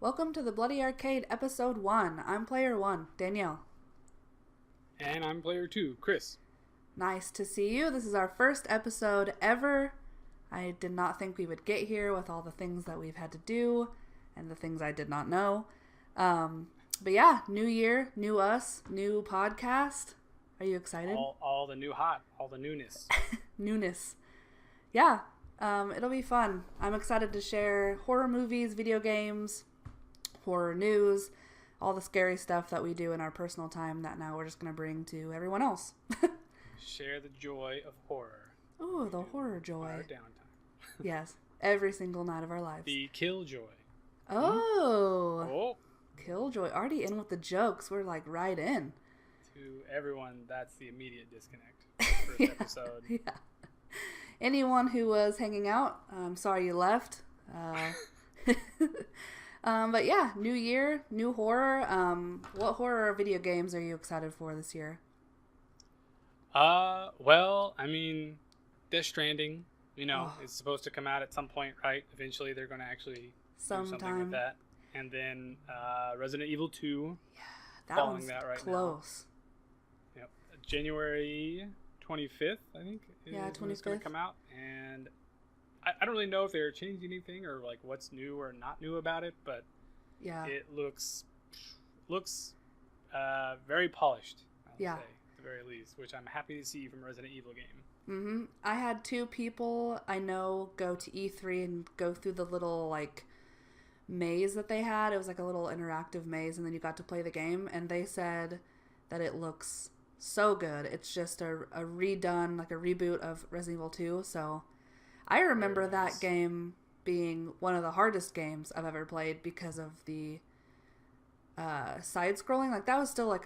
Welcome to the Bloody Arcade Episode 1. I'm Player 1, Danielle. And I'm Player 2, Chris. Nice to see you. This is our first episode ever. I did not think we would get here with all the things that we've had to do and the things I did not know. But yeah, new year, new us, new podcast. Are you excited? All the new hot, all the newness. Newness. Yeah, it'll be fun. I'm excited to share horror movies, video games, horror news, all the scary stuff that we do in our personal time that now we're just going to bring to everyone else. Share the joy of horror. Oh, the horror joy. Our downtime. Yes, every single night of our lives. The killjoy. Oh. Killjoy. Already in with the jokes. We're like right in. To everyone, that's the immediate disconnect. First episode. Yeah. Anyone who was hanging out, I'm sorry you left. But yeah, new year, new horror. What horror video games are you excited for this year? Well, I mean, Death Stranding, it's supposed to come out at some point, right? Eventually they're going to actually do something with that. And then Resident Evil 2. Yeah, that one's that right close. Now. Yep. January 25th, I think. Yeah, 25th. It's going to come out. And I don't really know if they're changing anything or like what's new or not new about it, but yeah, it looks very polished, I'll say, at the very least, which I'm happy to see from a Resident Evil game. Mm-hmm. I had two people I know go to E3 and go through the little like maze that they had. It was like a little interactive maze, and then you got to play the game, and they said that it looks so good. It's just a redone, like a reboot of Resident Evil 2, so I remember that game being one of the hardest games I've ever played because of the side-scrolling. Like, that was still like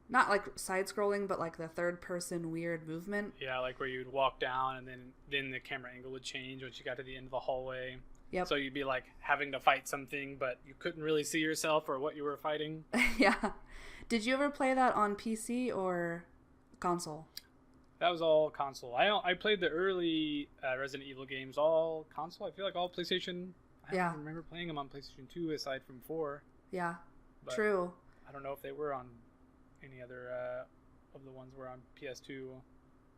not like side-scrolling, but like the third-person weird movement. Yeah, like where you'd walk down and then the camera angle would change once you got to the end of the hallway. Yep. So you'd be like having to fight something, but you couldn't really see yourself or what you were fighting. Yeah. Did you ever play that on PC or console? That was all console. I played the early Resident Evil games all console. I feel like all PlayStation. I don't remember playing them on PlayStation 2 aside from 4. Yeah, but true. I don't know if they were on any other of the ones were on PS2.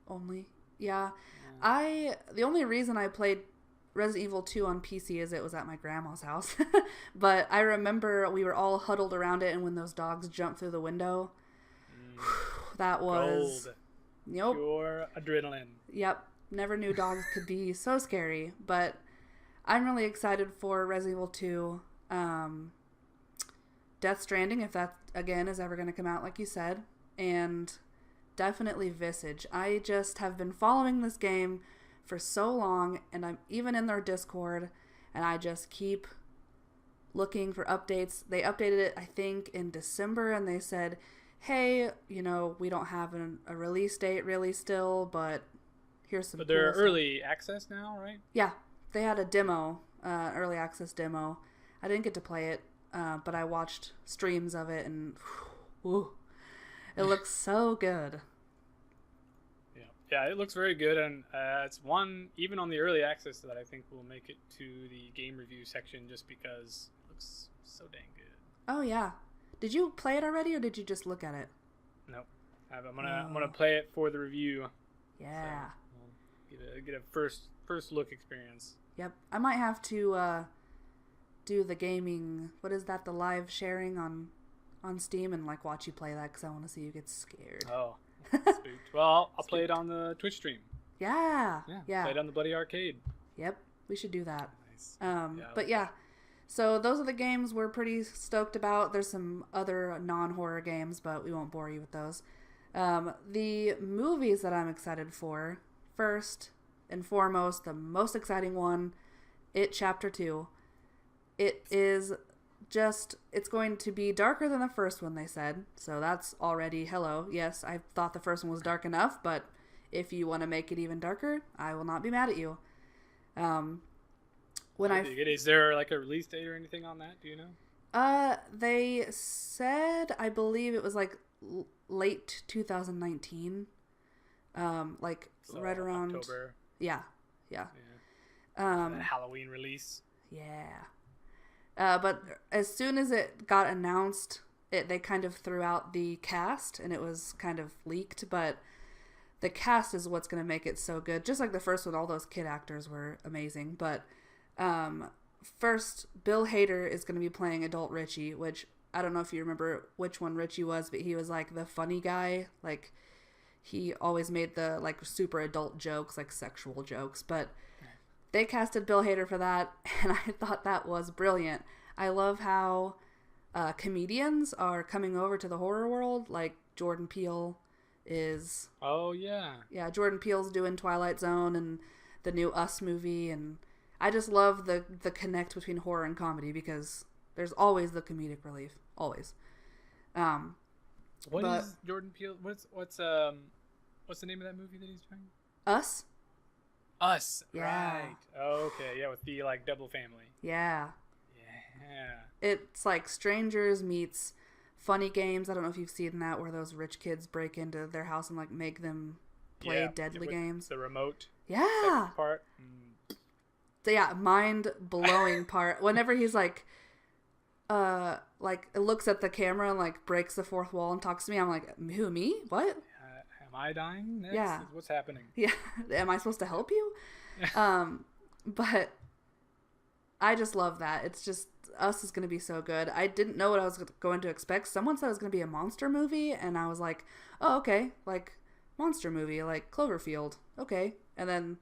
Only. Yeah. The only reason I played Resident Evil 2 on PC is it was at my grandma's house. But I remember we were all huddled around it, and when those dogs jumped through the window, that was... Gold. Yep. Pure adrenaline. Yep. Never knew dogs could be so scary. But I'm really excited for Resident Evil 2. Death Stranding, if that, again, is ever going to come out, like you said. And definitely Visage. I just have been following this game for so long, and I'm even in their Discord, and I just keep looking for updates. They updated it, I think, in December, and they said, hey, we don't have a release date really still, but here's some. But they're cool early access now, right? Yeah, they had a demo, early access demo. I didn't get to play it, but I watched streams of it, and it looks so good. Yeah, it looks very good, and it's one, even on the early access, that I think will make it to the game review section just because it looks so dang good. Oh, yeah. Did you play it already, or did you just look at it? Nope. I'm gonna play it for the review. Yeah. So we'll get a first look experience. Yep. I might have to do the gaming. What is that? The live sharing on Steam, and like watch you play that because I want to see you get scared. Oh, spooked. Well, I'll play it on the Twitch stream. Yeah. Play it on the Bloody Arcade. Yep. We should do that. Nice. But yeah. So those are the games we're pretty stoked about. There's some other non-horror games, but we won't bore you with those. The movies that I'm excited for, first and foremost, the most exciting one, It Chapter 2. It is it's going to be darker than the first one, they said. So that's already, hello. Yes, I thought the first one was dark enough, but if you want to make it even darker, I will not be mad at you. Is there like a release date or anything on that? Do you know? They said, I believe it was like late 2019. Like So right around October. Yeah. That Halloween release. Yeah. But as soon as it got announced, they kind of threw out the cast, and it was kind of leaked, but the cast is what's going to make it so good. Just like the first one, all those kid actors were amazing. But first, Bill Hader is going to be playing adult Richie, which I don't know if you remember which one Richie was, but he was like the funny guy. Like, he always made the like super adult jokes, like sexual jokes. But they casted Bill Hader for that, and I thought that was brilliant. I love how comedians are coming over to the horror world, like Jordan Peele is. Oh, yeah. Yeah, Jordan Peele's doing Twilight Zone and the new Us movie, and I just love the connect between horror and comedy because there's always the comedic relief. Always. What is Jordan Peele? What's the name of that movie that he's doing? Us? Us. Yeah. Right. Okay, yeah, with the like double family. Yeah. Yeah. It's like Strangers meets Funny Games. I don't know if you've seen that, where those rich kids break into their house and like make them play deadly games. The remote. Yeah. Part. So yeah, mind blowing part. Whenever he's like it looks at the camera and like breaks the fourth wall and talks to me, I'm like, who, me? What? Am I dying next? Yeah. What's happening? Yeah. Am I supposed to help you? But I just love that. It's just, Us is going to be so good. I didn't know what I was going to expect. Someone said it was going to be a monster movie, and I was like, oh, okay. Like, monster movie, like Cloverfield. Okay. And then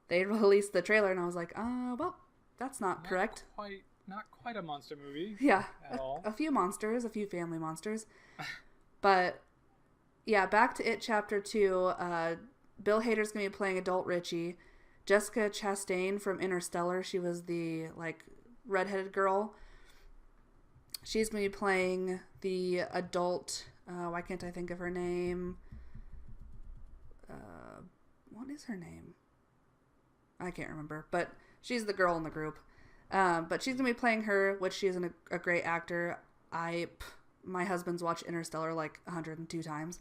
they released the trailer, and I was like, well, that's not correct. Not quite a monster movie. Yeah. At all. A few monsters, a few family monsters. But, yeah, back to It Chapter 2. Bill Hader's going to be playing adult Richie. Jessica Chastain from Interstellar, she was the, like, redheaded girl. She's going to be playing the adult, why can't I think of her name? What is her name? I can't remember, but she's the girl in the group. But she's going to be playing her, which she is a great actor. My husband's watched Interstellar like 102 times.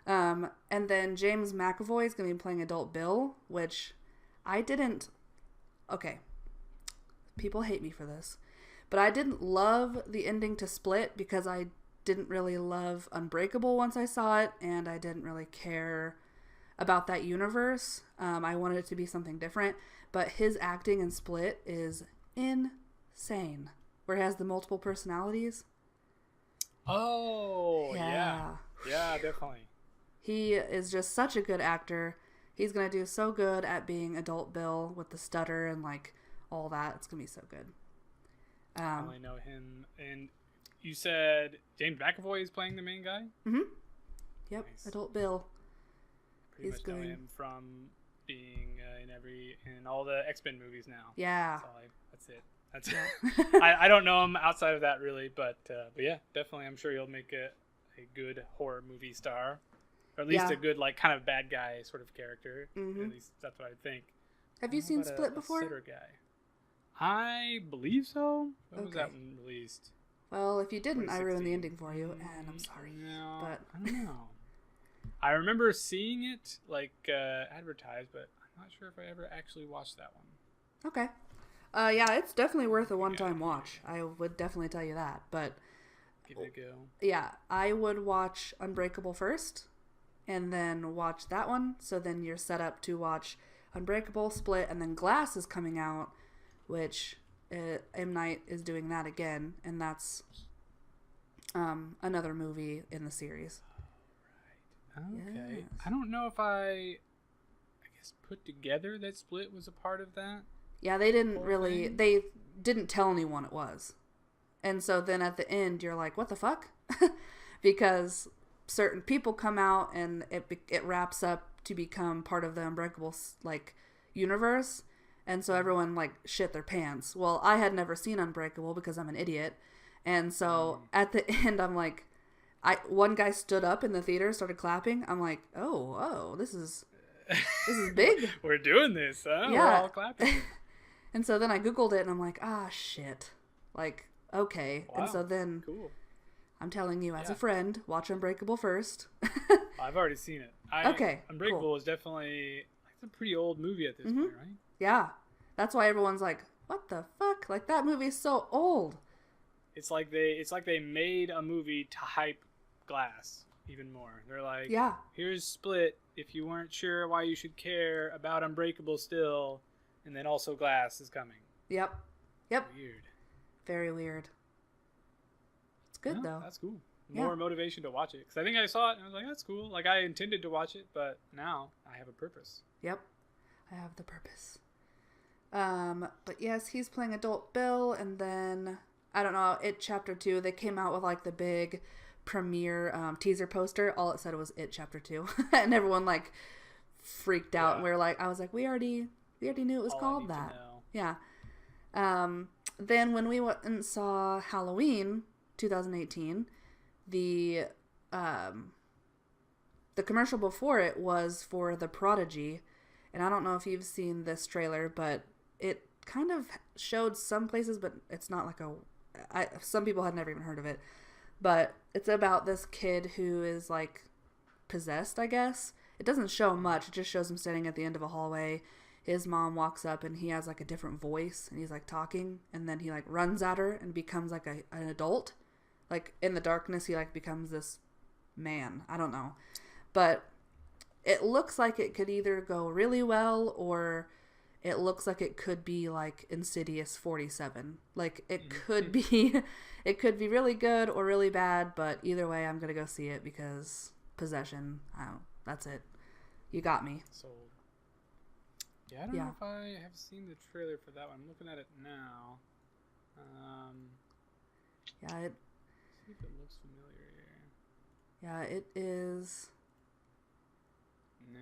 And then James McAvoy is going to be playing adult Bill, which I didn't... Okay. People hate me for this. But I didn't love the ending to Split because I didn't really love Unbreakable once I saw it, and I didn't really care about that universe. I wanted it to be something different. But his acting in Split is insane. Where he has the multiple personalities. Oh, yeah. Yeah, definitely. He is just such a good actor. He's going to do so good at being adult Bill with the stutter and like all that. It's going to be so good. I only know him. And you said James McAvoy is playing the main guy? Mm-hmm. Yep, nice. Adult Bill. Pretty much know him from being in all the X-Men movies now. Yeah. That's it. I don't know him outside of that really, but yeah, definitely I'm sure he'll make a good horror movie star. Or at least a good, like, kind of bad guy sort of character. Mm-hmm. At least that's what I think. Have you seen Split before? Guy. I believe so. When was that one released? Well, if you didn't, I ruined the ending for you, and I'm sorry. No, but I don't know. I remember seeing it, like, advertised, but I'm not sure if I ever actually watched that one. Okay. Yeah, it's definitely worth a one-time watch. I would definitely tell you that, but... Give it a go. Yeah, I would watch Unbreakable first, and then watch that one, so then you're set up to watch Unbreakable, Split, and then Glass is coming out, which M. Night is doing that again, and that's another movie in the series. Right. Okay. Yes. I don't know if I guess put together that Split was a part of that. Yeah, they didn't tell anyone it was. And so then at the end, you're like, what the fuck? Because certain people come out and it wraps up to become part of the Unbreakable, like, universe. And so everyone, like, shit their pants. Well, I had never seen Unbreakable because I'm an idiot. And so at the end, I'm like, one guy stood up in the theater, started clapping. I'm like, oh, this is big. We're doing this, huh? Yeah. We're all clapping. And so then I Googled it, and I'm like, shit. Like, okay. Wow. And so then cool. I'm telling you, as a friend, watch Unbreakable first. I've already seen it. Okay, Unbreakable is definitely, it's a pretty old movie at this point, right? Yeah. That's why everyone's like, what the fuck? Like, that movie is so old. It's like they made a movie to hype Glass even more. They're like, Yeah. here's Split if you weren't sure why you should care about Unbreakable still, and then also Glass is coming. Yep. Weird. Very weird. It's good though. That's cool. More motivation to watch it, because I think I saw it and I was like, that's cool. Like, I intended to watch it, but now I have a purpose. Yep. I have the purpose. But yes, he's playing adult Bill, and then I don't know, It Chapter 2, they came out with like the big premiere teaser poster. All it said was It Chapter 2. And everyone like freaked out, and I was like, we already knew it was called that. Yeah. Then when we went and saw Halloween 2018, the commercial before it was for The Prodigy, and I don't know if you've seen this trailer, but it kind of showed some places, but it's not like some people had never even heard of it, but it's about this kid who is like possessed, I guess. It doesn't show much, it just shows him standing at the end of a hallway. His mom walks up and he has like a different voice, and he's like talking, and then he like runs at her and becomes like an adult. Like in the darkness, he like becomes this man. I don't know. But it looks like it could either go really well, or it looks like it could be like Insidious 47. Like it could be really good or really bad, but either way I'm going to go see it because possession. That's it. You got me. Sold. Yeah, I don't know if I have seen the trailer for that one. I'm looking at it now. See if it looks familiar here. Yeah, it is. No.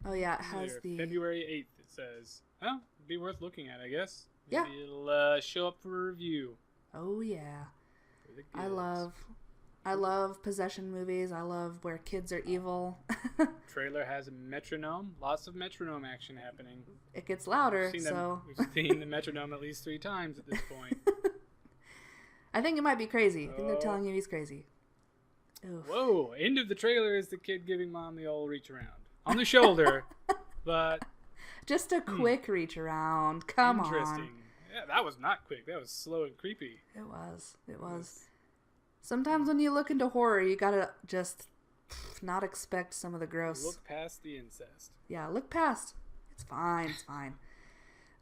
Oh yeah, it has the February 8th. It says. Oh, it'd be worth looking at, I guess. Maybe it'll show up for review. Oh yeah. I love possession movies. I love where kids are evil. Trailer has a metronome. Lots of metronome action happening. It gets louder, We've seen the metronome at least 3 times at this point. I think it might be crazy. I think they're telling you he's crazy. Oof. Whoa! End of the trailer is the kid giving mom the old reach around on the shoulder, but just a quick reach around. Come interesting. on. Yeah, that was not quick. That was slow and creepy. It was. Sometimes when you look into horror, you gotta just not expect some of the gross. Look past the incest. Yeah, look past. It's fine.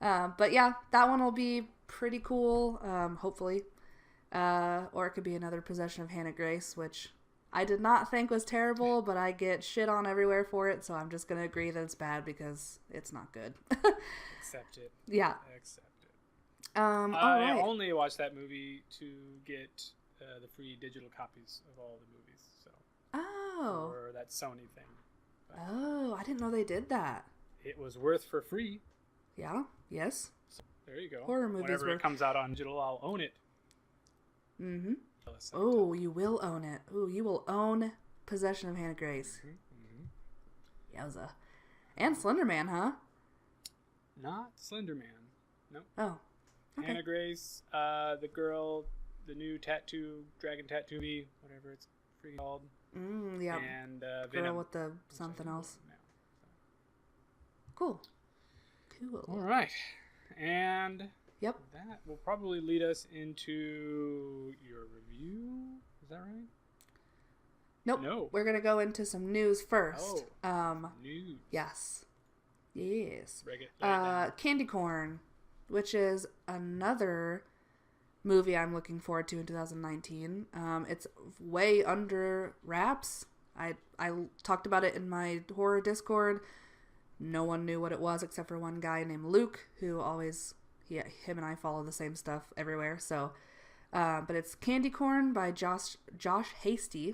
But yeah, that one will be pretty cool. Hopefully. Or it could be another possession of Hannah Grace, which I did not think was terrible, but I get shit on everywhere for it, so I'm just going to agree that it's bad because it's not good. Accept it. Yeah. Accept it. All right. I only watched that movie to get the free digital copies of all the movies. So. Oh. Or that Sony thing. But I didn't know they did that. It was worth for free. Yeah. Yes. So, there you go. Horror movies. Whenever it comes out on digital, I'll own it. Mm-hmm. Oh, you will own it. Ooh, you will own Possession of Hannah Grace. Yowza. And Slender Man, huh? Not Slender Man. No. Oh. Okay. Hannah Grace, the girl, the new dragon tattoo, whatever it's freaking called. Yeah. And girl Venom. with the something else. Cool. All right. And yep. That will probably lead us into your review. Is that right? Nope. No. We're going to go into some news first. News. Yes. Candy Corn, which is another movie I'm looking forward to in 2019. It's way under wraps. I talked about it in my horror Discord. No one knew what it was except for one guy named Luke, who always... him and I follow the same stuff everywhere. So, but it's Candy Corn by Josh Hasty.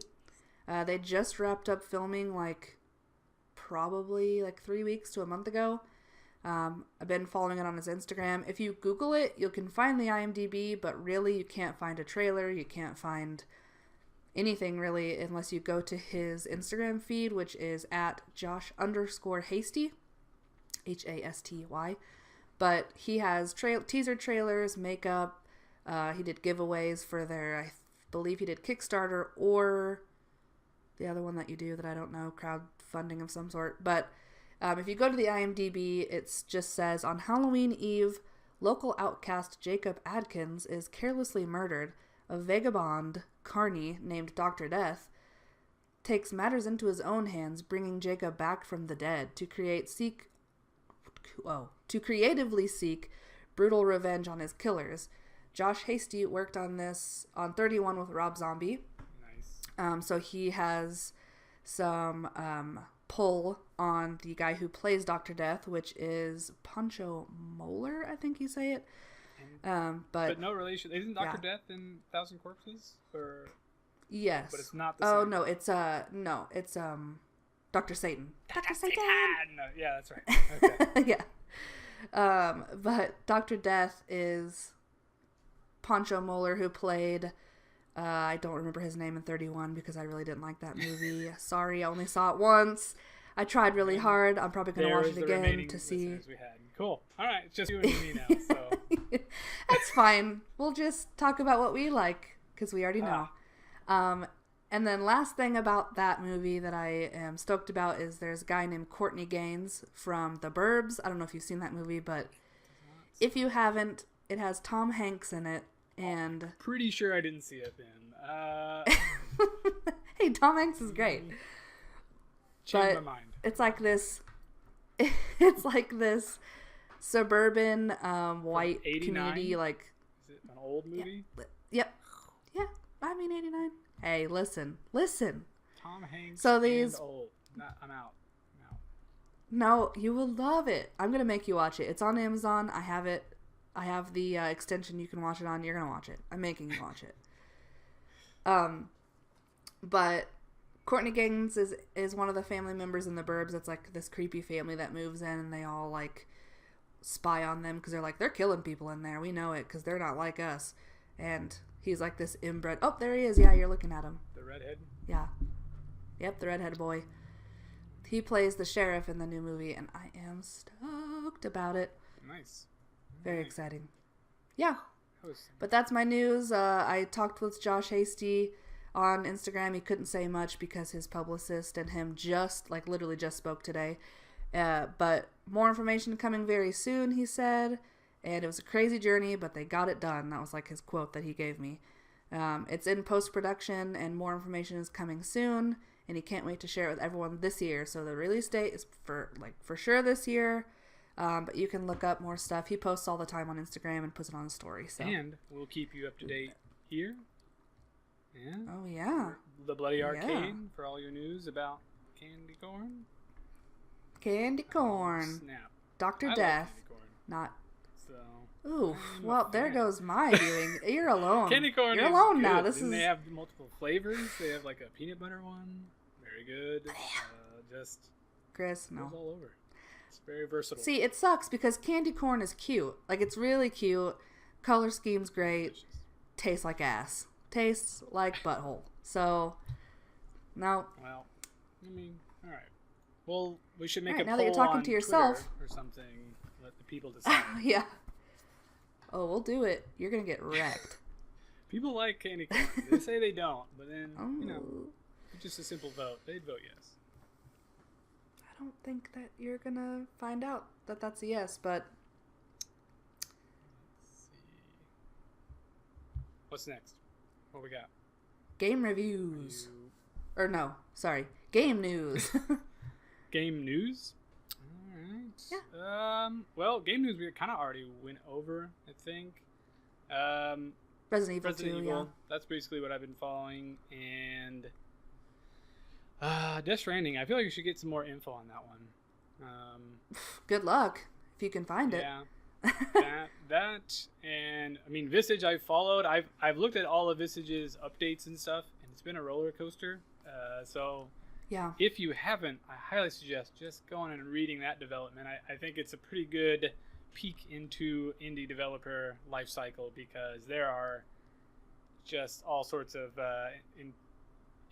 They just wrapped up filming probably 3 weeks to a month ago. I've been following it on his Instagram. If you Google it, you can find the IMDb, but really you can't find a trailer. You can't find anything really unless you go to his Instagram feed, which is at Josh_Hasty, Hasty. But he has teaser trailers, makeup. He did giveaways for I believe he did Kickstarter or the other one that you do that I don't know, crowdfunding of some sort. But if you go to the IMDb, it just says, on Halloween Eve, local outcast Jacob Adkins is carelessly murdered. A vagabond, Carney, named Dr. Death, takes matters into his own hands, bringing Jacob back from the dead to creatively seek brutal revenge on his killers. Josh Hasty worked on this on 31 with Rob Zombie. Nice. So he has some pull on the guy who plays Dr. Death, which is Pancho Moeller, I think you say it. But no relation. Isn't Dr. Death in Thousand Corpses? Or yes. But it's not the same. Oh no, it's Dr. Satan. Dr. Satan. No, yeah, that's right. Okay. Yeah. But Dr. Death is Pancho Moeller, who played I don't remember his name in 31 because I really didn't like that movie. Sorry, I only saw it once. I tried really hard. I'm probably going to watch it again to see. We had. Cool. All right, it's just you and me now. So that's fine. We'll just talk about what we like because we already know. And then last thing about that movie that I am stoked about is there's a guy named Courtney Gaines from The Burbs. I don't know if you've seen that movie, but if you haven't, it has Tom Hanks in it. And pretty sure I didn't see it then. Hey, Tom Hanks is great. Change my mind. It's like this. It's like this suburban white community. Like, is it an old movie? Yep. Yeah. I mean 89. Hey, listen. Tom Hanks. So these. And old. I'm out. No, you will love it. I'm gonna make you watch it. It's on Amazon. I have it. I have the extension you can watch it on. You're going to watch it. I'm making you watch it. But Courtney Gaines is one of the family members in The Burbs. It's like this creepy family that moves in and they all like spy on them because they're like, they're killing people in there. We know it because they're not like us. And he's like this inbred. Oh, there he is. Yeah, you're looking at him. The redhead? Yeah. Yep, the redhead boy. He plays the sheriff in the new movie and I am stoked about it. Nice. Very exciting. Yeah. But that's my news. I talked with Josh Hasty on Instagram. He couldn't say much because his publicist and him literally just spoke today. But more information coming very soon, he said. And it was a crazy journey, but they got it done. That was like his quote that he gave me. It's in post-production and more information is coming soon. And he can't wait to share it with everyone this year. So the release date is for sure this year. But you can look up more stuff. He posts all the time on Instagram and puts it on his story. So. And we'll keep you up to date here. Yeah. Oh, yeah. The Bloody Arcade for all your news about candy corn. Candy corn. Oh, snap. Dr. I Death. like candy corn. Not. So. Ooh. Well, there goes my viewing. You're alone. Candy corn You're is alone good. now. They have multiple flavors. They have like a peanut butter one. Very good. Just. Chris, no. Goes all over. It's very versatile. See, it sucks because candy corn is cute. Like, it's really cute. Color scheme's great. Delicious. Tastes like ass. Tastes like butthole. So, no. Well, I mean, all right. Well, we should make a now poll that you're talking on to yourself Twitter or something. Let the people decide. Yeah. Oh, we'll do it. You're going to get wrecked. People like candy corn. They say they don't, but then, Oh. just a simple vote. They'd vote yes. I don't think that you're going to find out that that's a yes, but... Let's see. What's next? What we got? Game reviews. Or no, sorry. Game news. Game news? Alright. Yeah. Well, game news we kind of already went over, I think. Resident Evil 2, Evil. yeah. That's basically what I've been following. And Death Stranding. I feel like you should get some more info on that one. Good luck, if you can find it. Yeah. that and I mean Visage I've followed. I've looked at all of Visage's updates and stuff, and it's been a roller coaster. So Yeah. if you haven't, I highly suggest just going and reading that development. I think it's a pretty good peek into indie developer life cycle, because there are just all sorts of in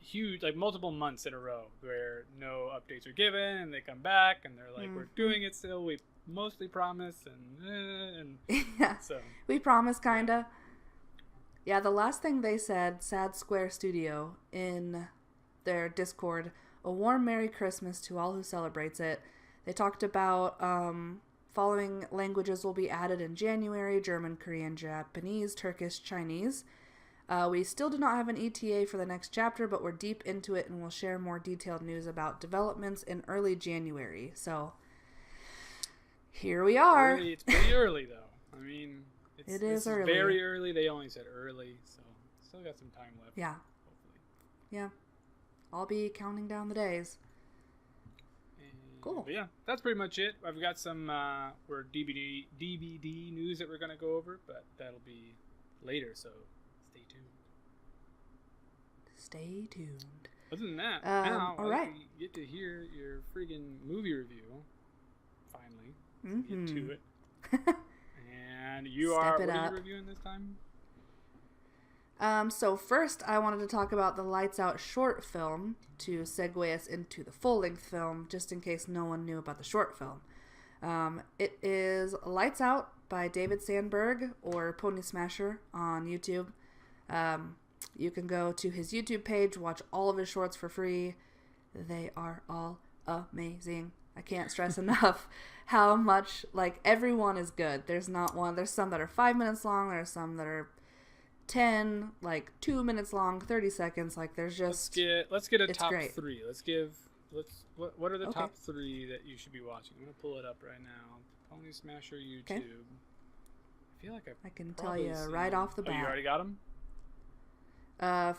huge, like multiple months in a row where no updates are given, and they come back and they're like, we're doing it still, we mostly promise, and Yeah. so We promise, kinda. Yeah, the last thing they said, Sad Square Studio, in their Discord, a warm Merry Christmas to all who celebrates it. They talked about Following languages will be added in January: German, Korean, Japanese, Turkish, Chinese. We still do not have an ETA for the next chapter, but we're deep into it and we'll share more detailed news about developments in early January. So, here we are. It's pretty early, though. I mean, it is early. Very early. They only said early, so still got some time left. Yeah. Hopefully. Yeah. I'll be counting down the days. Cool. But yeah, that's pretty much it. I've got some DVD news that we're going to go over, but that'll be later, so stay tuned. Stay tuned. Other than that, now all right. we get to hear your friggin' movie review. Finally. Mm-hmm. Get to it. And what are you reviewing this time? So first, I wanted to talk about the Lights Out short film to segue us into the full-length film, just in case no one knew about the short film. It is Lights Out by David Sandberg, or Pony Smasher on YouTube. You can go to his YouTube page, watch all of his shorts for free. They are all amazing. I can't stress enough how much, like, everyone is good. There's some that are 5 minutes long, there's some that are 10, like 2 minutes long, 30 seconds. Like, there's just let's get a top great. 3. What are the top 3 that you should be watching? I'm gonna pull it up right now. Pony Smasher YouTube. Okay. I feel like I can tell you right off the bat. You already got them?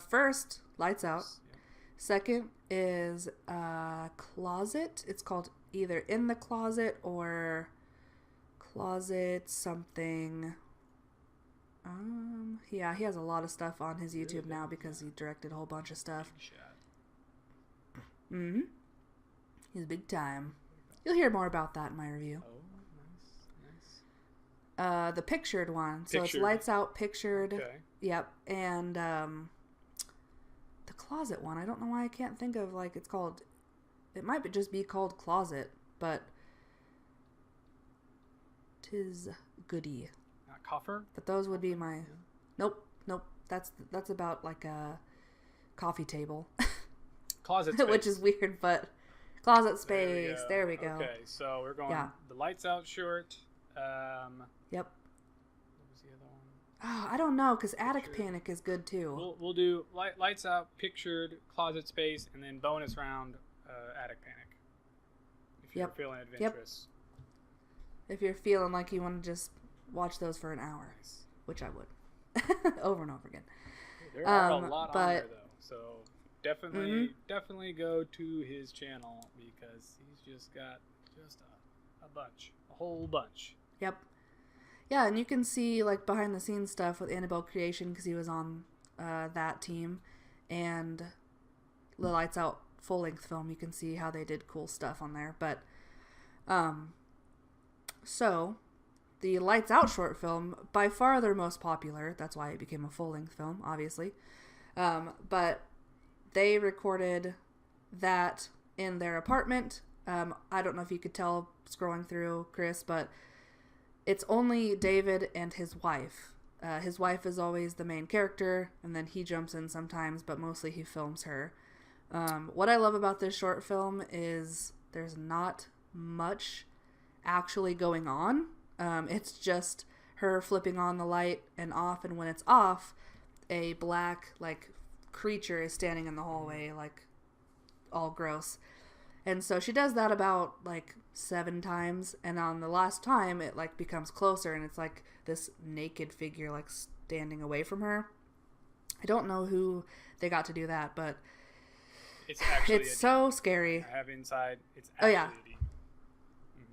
First, Lights Out. Yep. Second is Closet. It's called either In the Closet or Closet something. Yeah, he has a lot of stuff on his YouTube now because he directed a whole bunch of stuff. Mm-hmm. He's big time. You'll hear more about that in my review. Oh, nice. The pictured one. So it's Lights Out, Pictured. Okay. Yep. And the Closet one. I don't know why I can't think of, like, it's called. It might just be called Closet, but 'tis goody. Coffer? But those would be my. Nope. That's about like a coffee table. Closet space. Which is weird, but closet space. There we go. Okay, so we're going the Lights Out short. Yep. What was the other one? Oh, I don't know, because Attic Panic is good too. We'll do Lights Out, Pictured, Closet Space, and then bonus round Attic Panic. If you're feeling adventurous. Yep. If you're feeling like you want to just watch those for an hour, which I would, over and over again. There are a lot on there, though. So definitely go to his channel because he's just got a whole bunch. Yep. Yeah, and you can see, like, behind the scenes stuff with Annabelle Creation because he was on that team, and the Lights Out full length film. You can see how they did cool stuff on there. But so the Lights Out short film, by far their most popular. That's why it became a full-length film, obviously. But they recorded that in their apartment. I don't know if you could tell scrolling through, Chris, but it's only David and his wife. His wife is always the main character, and then he jumps in sometimes, but mostly he films her. What I love about this short film is there's not much actually going on. It's just her flipping on the light and off, and when it's off, a black, like, creature is standing in the hallway, like, all gross. And so she does that about, like, 7 times, and on the last time, it, like, becomes closer, and it's, like, this naked figure, like, standing away from her. I don't know who they got to do that, but it's so scary. I have inside, it's actually a demon.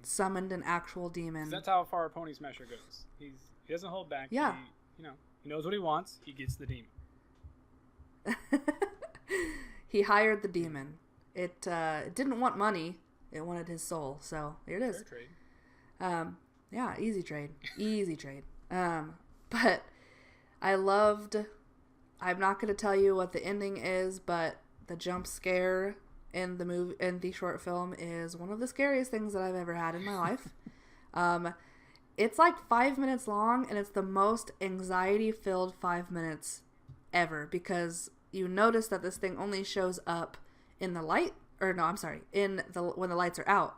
Summoned an actual demon. That's how far Pony Smasher goes. He doesn't hold back. Yeah. He knows what he wants. He gets the demon. He hired the demon. It didn't want money. It wanted his soul. So here it is. Fair trade. Yeah, easy trade. Easy trade. But I loved. I'm not going to tell you what the ending is, but the jump scare in the short film is one of the scariest things that I've ever had in my life. It's like 5 minutes long, and it's the most anxiety-filled 5 minutes ever, because you notice that this thing only shows up in the light, when the lights are out.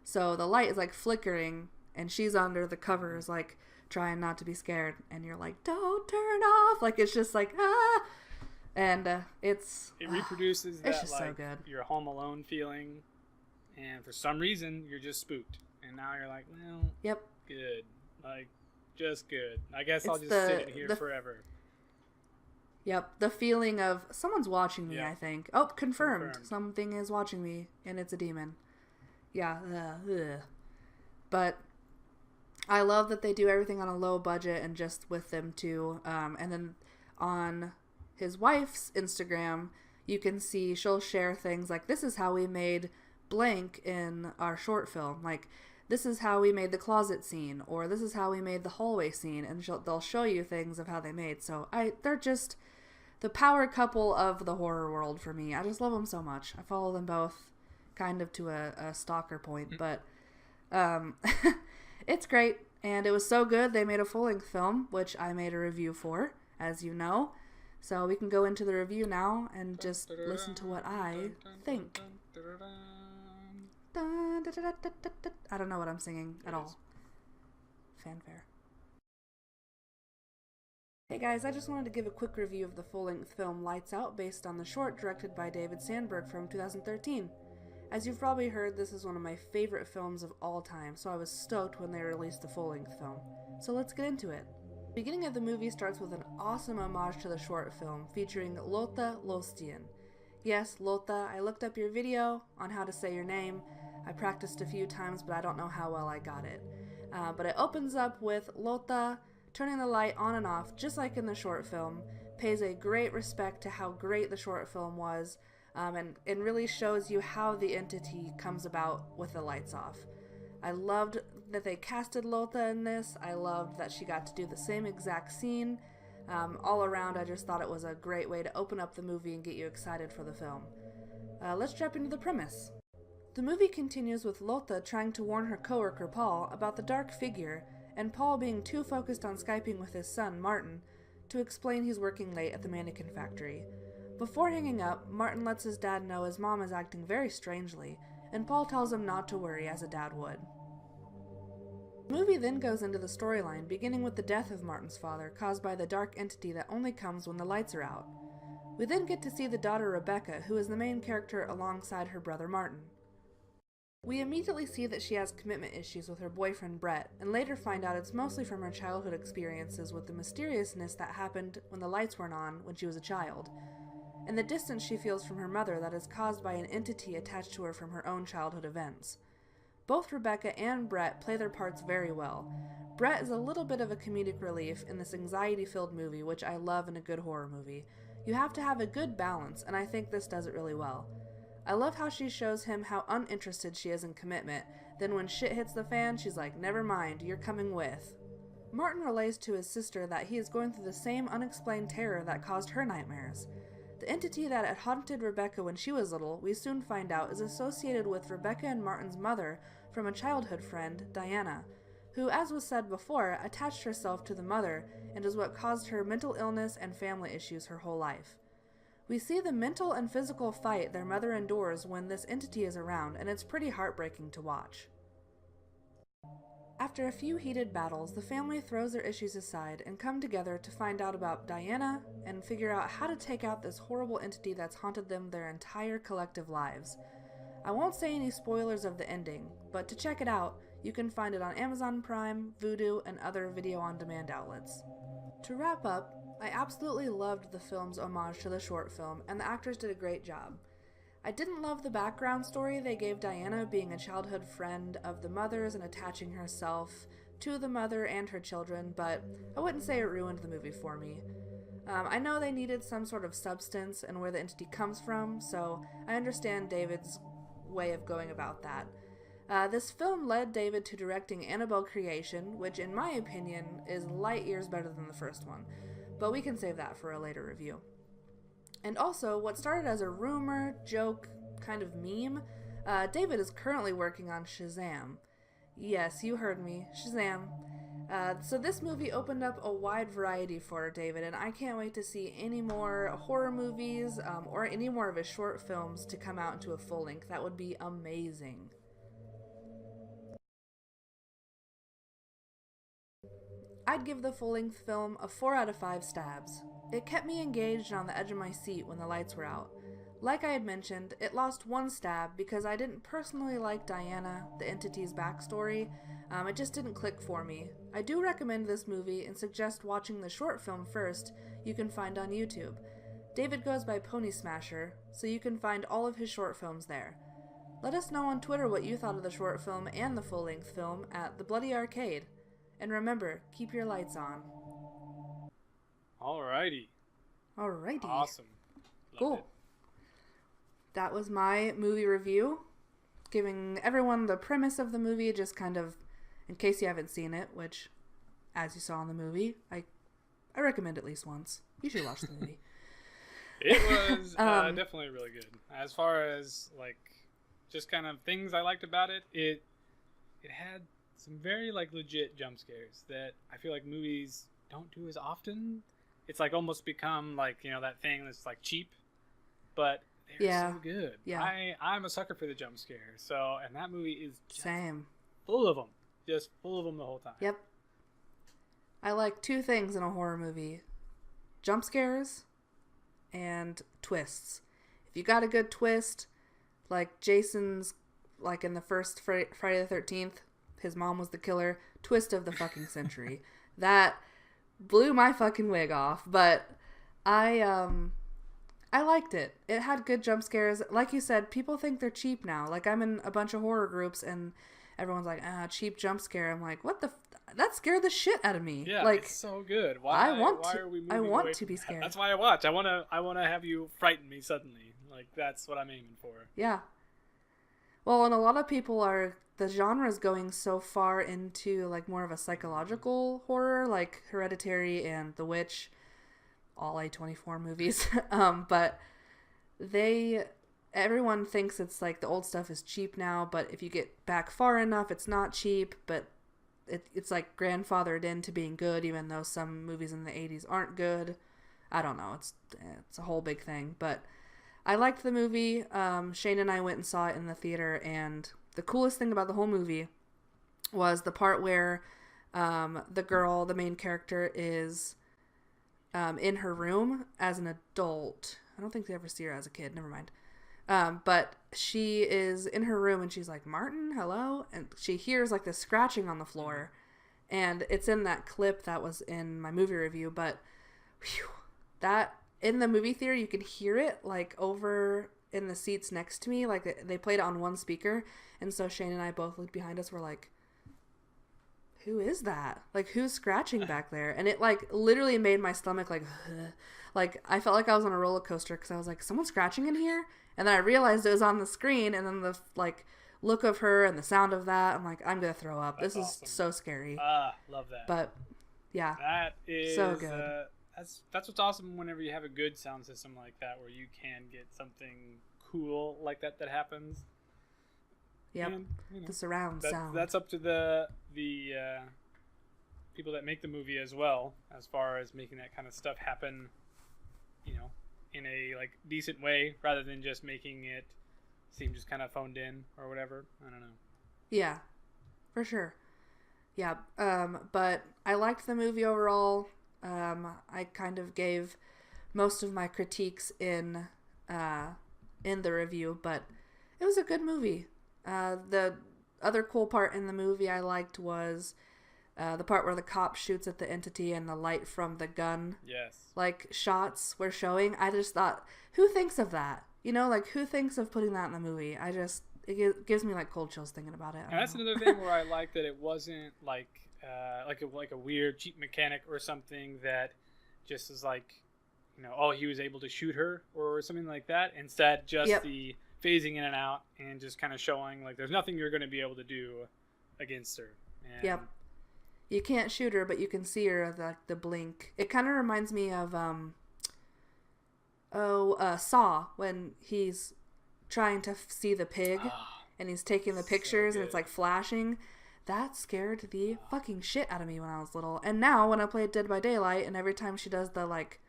So the light is like flickering, and she's under the covers, like, trying not to be scared, and you're like, don't turn off, like, it's just like, ah, and it reproduces that, just like, so good. your Home Alone feeling, and for some reason, you're just spooked, and now you're like, well, yep, good, like, just good. I guess I'll just sit here forever. Yep, the feeling of someone's watching me, I think. Oh, confirmed. Something is watching me, and it's a demon. Yeah, but I love that they do everything on a low budget and just with them too. And then on his wife's Instagram, you can see she'll share things like, this is how we made blank in our short film. Like, this is how we made the closet scene, or this is how we made the hallway scene, and they'll show you things of how they made. So they're just the power couple of the horror world for me. I just love them so much. I follow them both kind of to a stalker point, but it's great, and it was so good they made a full-length film, which I made a review for, as you know. So we can go into the review now and just listen to what I think. I don't know what I'm singing at all. Fanfare. Hey guys, I just wanted to give a quick review of the full-length film Lights Out based on the short directed by David Sandberg from 2013. As you've probably heard, this is one of my favorite films of all time, so I was stoked when they released the full-length film. So let's get into it. The beginning of the movie starts with an awesome homage to the short film, featuring Lotta Lostien. Yes, Lotta, I looked up your video on how to say your name. I practiced a few times, but I don't know how well I got it. But it opens up with Lotta turning the light on and off, just like in the short film, pays a great respect to how great the short film was, and it really shows you how the entity comes about with the lights off. I loved that they casted Lotta in this. I loved that she got to do the same exact scene. All around, I just thought it was a great way to open up the movie and get you excited for the film. Let's jump into the premise. The movie continues with Lotta trying to warn her coworker Paul about the dark figure, and Paul being too focused on Skyping with his son, Martin, to explain he's working late at the mannequin factory. Before hanging up, Martin lets his dad know his mom is acting very strangely, and Paul tells him not to worry as a dad would. The movie then goes into the storyline, beginning with the death of Martin's father, caused by the dark entity that only comes when the lights are out. We then get to see the daughter Rebecca, who is the main character alongside her brother Martin. We immediately see that she has commitment issues with her boyfriend Brett, and later find out it's mostly from her childhood experiences with the mysteriousness that happened when the lights weren't on when she was a child, and the distance she feels from her mother that is caused by an entity attached to her from her own childhood events. Both Rebecca and Brett play their parts very well. Brett is a little bit of a comedic relief in this anxiety-filled movie, which I love in a good horror movie. You have to have a good balance, and I think this does it really well. I love how she shows him how uninterested she is in commitment, then when shit hits the fan, she's like, never mind, you're coming with. Martin relays to his sister that he is going through the same unexplained terror that caused her nightmares. The entity that had haunted Rebecca when she was little, we soon find out, is associated with Rebecca and Martin's mother from a childhood friend, Diana, who, as was said before, attached herself to the mother and is what caused her mental illness and family issues her whole life. We see the mental and physical fight their mother endures when this entity is around, and it's pretty heartbreaking to watch. After a few heated battles, the family throws their issues aside and come together to find out about Diana and figure out how to take out this horrible entity that's haunted them their entire collective lives. I won't say any spoilers of the ending, but to check it out, you can find it on Amazon Prime, Vudu, and other video-on-demand outlets. To wrap up, I absolutely loved the film's homage to the short film, and the actors did a great job. I didn't love the background story they gave Diana being a childhood friend of the mother's and attaching herself to the mother and her children, but I wouldn't say it ruined the movie for me. I know they needed some sort of substance and where the entity comes from, so I understand David's way of going about that. This film led David to directing Annabelle Creation, which in my opinion is light years better than the first one, but we can save that for a later review. And also, what started as a rumor, joke, kind of meme, David is currently working on Shazam. Yes, you heard me, Shazam. So this movie opened up a wide variety for David, and I can't wait to see any more horror movies or any more of his short films to come out into a full length. That would be amazing. I'd give the full-length film a 4 out of 5 stabs. It kept me engaged and on the edge of my seat when the lights were out. Like I had mentioned, it lost 1 stab because I didn't personally like Diana, the entity's backstory. It just didn't click for me. I do recommend this movie and suggest watching the short film first you can find on YouTube. David goes by Pony Smasher, so you can find all of his short films there. Let us know on Twitter what you thought of the short film and the full-length film at The Bloody Arcade. And remember, keep your lights on. Alrighty. Awesome. Cool. It. That was my movie review, giving everyone the premise of the movie, just kind of, in case you haven't seen it, which, as you saw in the movie, I recommend at least once. You should watch the movie. It was definitely really good. As far as, like, just kind of things I liked about it, it had some very, like, legit jump scares that I feel like movies don't do as often. It's, like, almost become, like, you know, that thing that's, like, cheap, but they're so good. Yeah. I'm a sucker for the jump scare, so, and that movie is just full of them. Just full of them the whole time. Yep. I like 2 things in a horror movie. Jump scares and twists. If you got a good twist, like Jason's, like in the first Friday the 13th, his mom was the killer, twist of the fucking century. That blew my fucking wig off, but I liked it. It had good jump scares. Like you said, people think they're cheap now. Like, I'm in a bunch of horror groups and everyone's like, cheap jump scare. I'm like, what the that scared the shit out of me. Yeah, like, it's so good. Why are we moving I want away to be scared. That's why I watch. I wanna have you frighten me suddenly. Like, that's what I'm aiming for. Yeah. Well, and a lot of people the genre is going so far into, like, more of a psychological horror, like Hereditary and The Witch, all A24 movies. But everyone thinks it's like the old stuff is cheap now, but if you get back far enough, it's not cheap, but it's like grandfathered into being good, even though some movies in the 80s aren't good. I don't know. It's a whole big thing, but I liked the movie. Shane and I went and saw it in the theater, and the coolest thing about the whole movie was the part where the girl, the main character, is in her room as an adult. I don't think they ever see her as a kid. Never mind. But she is in her room and she's like, Martin, hello? And she hears like this scratching on the floor. And it's in that clip that was in my movie review. But that in the movie theater, you could hear it like over in the seats next to me. Like they played it on one speaker. And so Shane and I both looked behind us. We're like, who is that? Like, who's scratching back there? And it like literally made my stomach like, like I felt like I was on a roller coaster because I was like, someone's scratching in here? And then I realized it was on the screen, and then the like look of her and the sound of that, I'm like, I'm gonna throw up. This is awesome. So scary. Love that. But yeah, that is so good. That's what's awesome whenever you have a good sound system like that, where you can get something cool like that happens. Yep. And, the surround sound. That's up to the people that make the movie as well, as far as making that kind of stuff happen, you know, in a like decent way, rather than just making it seem just kind of phoned in or whatever. I don't know. Yeah, for sure. Yeah, but I liked the movie overall. I kind of gave most of my critiques in the review, but it was a good movie. The other cool part in the movie I liked was the part where the cop shoots at the entity and the light from the gun, like shots were showing. I just thought, who thinks of that? You know, like who thinks of putting that in the movie? It gives me like cold chills thinking about it. And that's another thing where I like that it wasn't like a weird cheap mechanic or something that just is like, you know, oh, he was able to shoot her or something like that. Instead, just the phasing in and out and just kind of showing like there's nothing you're going to be able to do against her. And you can't shoot her, but you can see her, the blink. It kind of reminds me of Saw, when he's trying to see the pig and he's taking the pictures and it's like flashing. That scared the fucking shit out of me when I was little. And now when I play Dead by Daylight and every time she does the like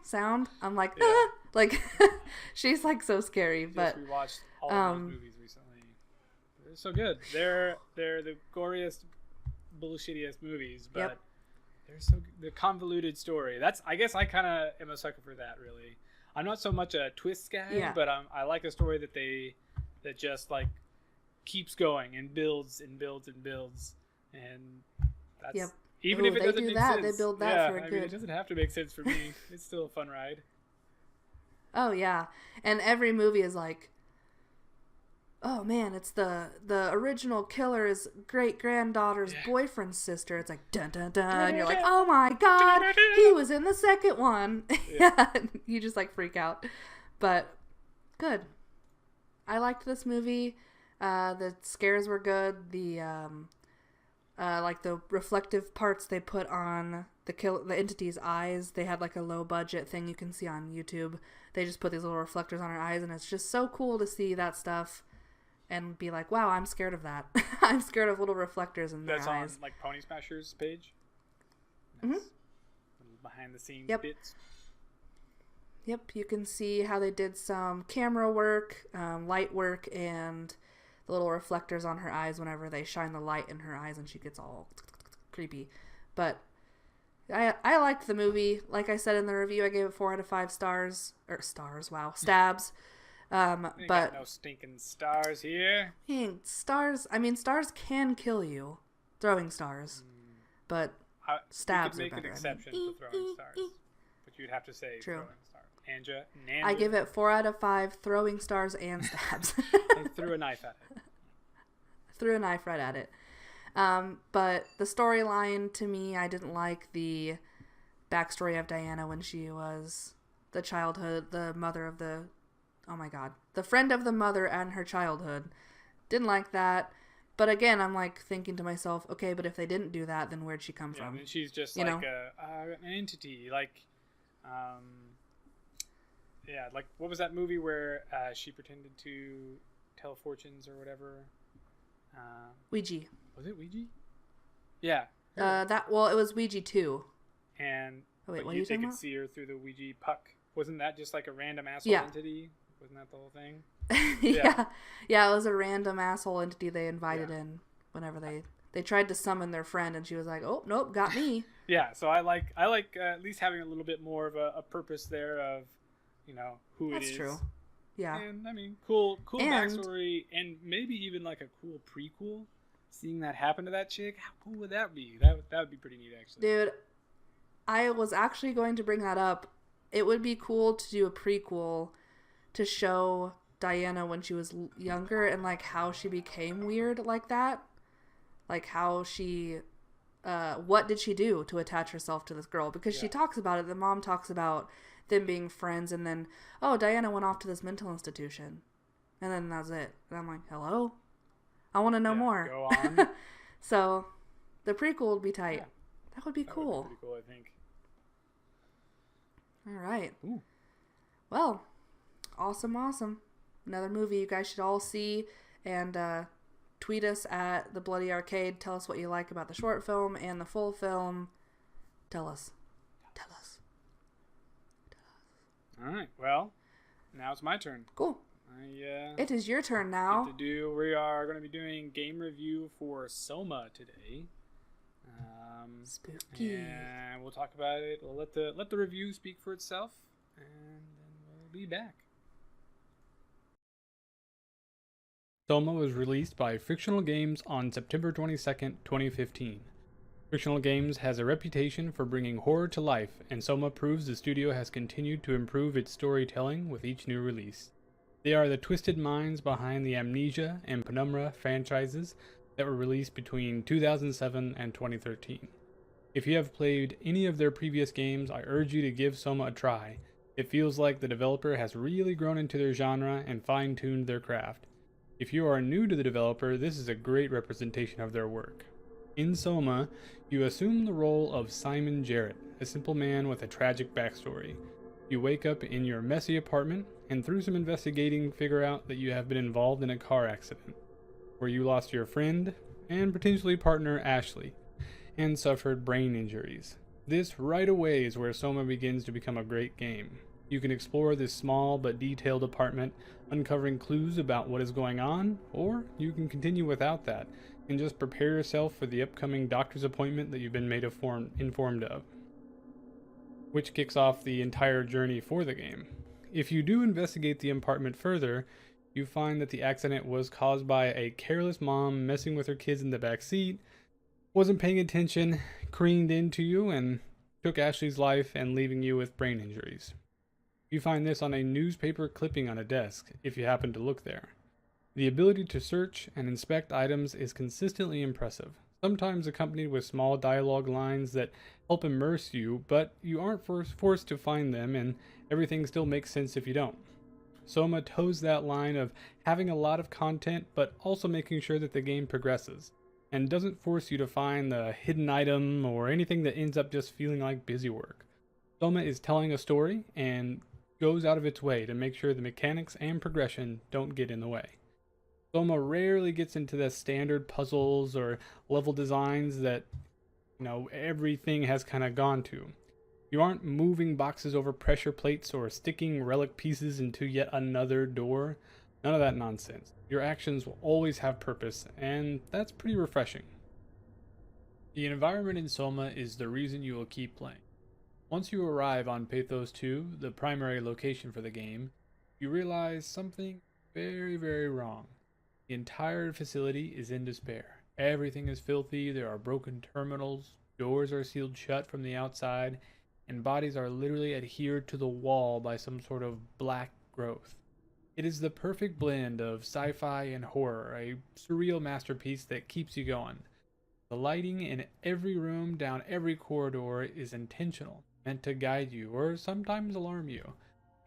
sound, I'm like, like she's like so scary. But we watched all of those movies recently. They're so good. They're the goriest bullshitty ass movies, but Yep. the convoluted story. I guess I kind of am a sucker for that. Really, I'm not so much a twist guy, Yeah. but I like a story that just like keeps going and builds and builds and builds, and that's Yep. even Ooh, if it they doesn't do make that. sense. They build that yeah, for a I mean, good. it doesn't have to make sense for me. It's still a fun ride. Oh yeah, and every movie is like, oh man, it's the original killer's great granddaughter's boyfriend's sister. It's like dun dun dun. And you're like, oh my god, he was in the second one. Yeah, you just like freak out. But good. I liked this movie. The scares were good. The like the reflective parts they put on the entity's eyes. They had like a low budget thing you can see on YouTube. They just put these little reflectors on her eyes, and it's just so cool to see that stuff and be like, wow, I'm scared of that. I'm scared of little reflectors in their eyes. That's on like Pony Smashers page. Mm-hmm. Little behind the scenes bits. Yep, you can see how they did some camera work, light work, and the little reflectors on her eyes whenever they shine the light in her eyes and she gets all creepy. But I liked the movie. Like I said in the review, I gave it 4 out of 5 stars. Or stars, wow. Stabs. Ain't got no stinking stars here. Stars, I mean, stars can kill you. Throwing stars. But stabs you could are better. make an exception for throwing stars. But you'd have to say True. throwing stars. I give it 4 out of 5 throwing stars and stabs. They threw a knife at it. Threw a knife right at it. But the storyline, to me, I didn't like the backstory of Diana when she was the mother of the, oh my god, the friend of the mother and her childhood. Didn't like that. But again, I'm like thinking to myself, okay, but if they didn't do that, then where'd she come from? I mean, she's just you like know? an entity. Like, like what was that movie where she pretended to tell fortunes or whatever? Ouija. Was it Ouija? Yeah. It was Ouija 2. And oh, wait, but what are you they talking could about? see her through the Ouija puck. Wasn't that just like a random asshole entity? Wasn't that the whole thing? Yeah, it was a random asshole entity they invited in whenever they tried to summon their friend, and she was like, oh, nope, got me. Yeah, so I like at least having a little bit more of a purpose there of, who it is. That's true. Yeah. And, I mean, cool backstory, and maybe even like a cool prequel. Seeing that happen to that chick, how cool would that be? That would be pretty neat, actually. Dude, I was actually going to bring that up. It would be cool to do a prequel to show Diana when she was younger and like how she became weird like that. Like how she what did she do to attach herself to this girl? Because she talks about it. The mom talks about them being friends, and then Diana went off to this mental institution, and then that's it. And I'm like, hello, I want to know more. Go on. So the prequel would be tight. That would be cool. Would be pretty cool, I think. All right. Ooh. Well, awesome. Another movie you guys should all see, and tweet us at The Bloody Arcade. Tell us what you like about the short film and the full film. Tell us. All right. Well, now it's my turn. Cool. It is your turn now. We are going to be doing game review for SOMA today. Spooky. And we'll talk about it. We'll let the review speak for itself, and then we'll be back. SOMA was released by Frictional Games on September 22nd, 2015. Frictional Games has a reputation for bringing horror to life, and SOMA proves the studio has continued to improve its storytelling with each new release. They are the twisted minds behind the Amnesia and Penumbra franchises that were released between 2007 and 2013. If you have played any of their previous games, I urge you to give SOMA a try. It feels like the developer has really grown into their genre and fine-tuned their craft. If you are new to the developer, this is a great representation of their work. In SOMA, you assume the role of Simon Jarrett, a simple man with a tragic backstory. You wake up in your messy apartment, and through some investigating, figure out that you have been involved in a car accident, where you lost your friend and potentially partner Ashley, and suffered brain injuries. This right away is where SOMA begins to become a great game. You can explore this small but detailed apartment, uncovering clues about what is going on, or you can continue without that, and just prepare yourself for the upcoming doctor's appointment that you've been made informed of, which kicks off the entire journey for the game. If you do investigate the apartment further, you find that the accident was caused by a careless mom messing with her kids in the back seat, wasn't paying attention, careened into you, and took Ashley's life and leaving you with brain injuries. You find this on a newspaper clipping on a desk, if you happen to look there. The ability to search and inspect items is consistently impressive, sometimes accompanied with small dialogue lines that help immerse you, but you aren't forced to find them, and everything still makes sense if you don't. SOMA toes that line of having a lot of content, but also making sure that the game progresses, and doesn't force you to find the hidden item or anything that ends up just feeling like busy work. SOMA is telling a story and goes out of its way to make sure the mechanics and progression don't get in the way. SOMA rarely gets into the standard puzzles or level designs that, everything has kind of gone to. You aren't moving boxes over pressure plates or sticking relic pieces into yet another door. None of that nonsense. Your actions will always have purpose, and that's pretty refreshing. The environment in SOMA is the reason you will keep playing. Once you arrive on Pathos 2, the primary location for the game, you realize something very, very wrong. The entire facility is in despair. Everything is filthy, there are broken terminals, doors are sealed shut from the outside, and bodies are literally adhered to the wall by some sort of black growth. It is the perfect blend of sci-fi and horror, a surreal masterpiece that keeps you going. The lighting in every room down every corridor is intentional, meant to guide you or sometimes alarm you.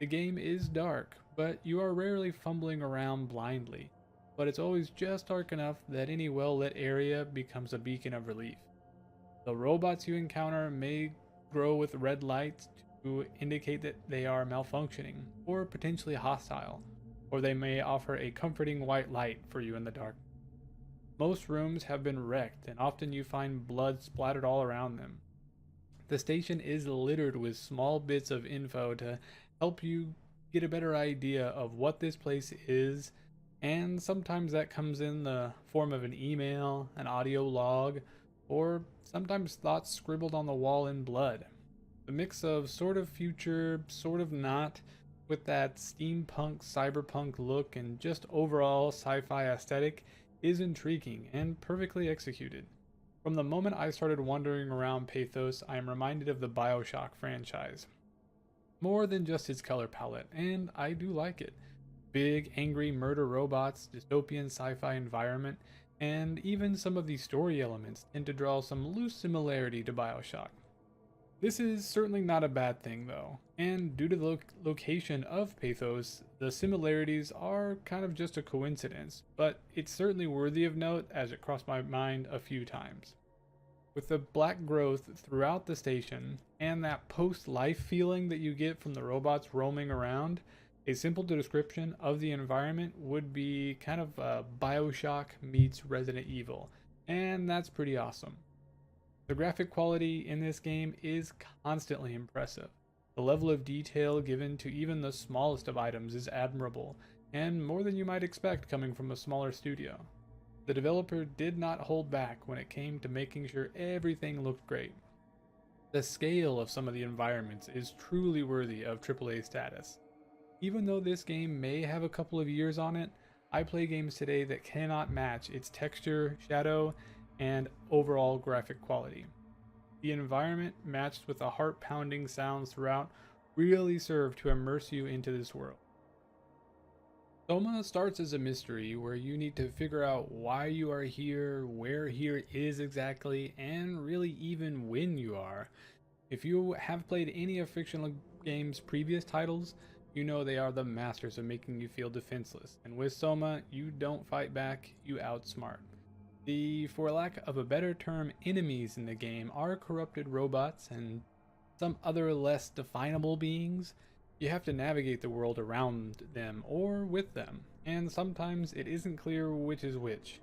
The game is dark, but you are rarely fumbling around blindly, but it's always just dark enough that any well-lit area becomes a beacon of relief. The robots you encounter may glow with red lights to indicate that they are malfunctioning or potentially hostile, or they may offer a comforting white light for you in the dark. Most rooms have been wrecked, and often you find blood splattered all around them. The station is littered with small bits of info to help you get a better idea of what this place is, and sometimes that comes in the form of an email, an audio log, or sometimes thoughts scribbled on the wall in blood. The mix of sort of future, sort of not, with that steampunk, cyberpunk look and just overall sci-fi aesthetic is intriguing and perfectly executed. From the moment I started wandering around Pathos, I am reminded of the BioShock franchise. More than just its color palette, and I do like it. Big, angry murder robots, dystopian sci-fi environment, and even some of the story elements tend to draw some loose similarity to BioShock. This is certainly not a bad thing though, and due to the location of Pathos, the similarities are kind of just a coincidence, but it's certainly worthy of note as it crossed my mind a few times. With the black growth throughout the station, and that post-life feeling that you get from the robots roaming around, a simple description of the environment would be kind of BioShock meets Resident Evil, and that's pretty awesome. The graphic quality in this game is constantly impressive. The level of detail given to even the smallest of items is admirable, and more than you might expect coming from a smaller studio. The developer did not hold back when it came to making sure everything looked great. The scale of some of the environments is truly worthy of AAA status. Even though this game may have a couple of years on it, I play games today that cannot match its texture, shadow, and overall graphic quality. The environment, matched with the heart-pounding sounds throughout, really serve to immerse you into this world. SOMA starts as a mystery where you need to figure out why you are here, where here is exactly, and really even when you are. If you have played any of Fictional Games' previous titles, you know they are the masters of making you feel defenseless, and with SOMA, you don't fight back, you outsmart. The, for lack of a better term, enemies in the game are corrupted robots and some other less definable beings. You have to navigate the world around them or with them, and sometimes it isn't clear which is which.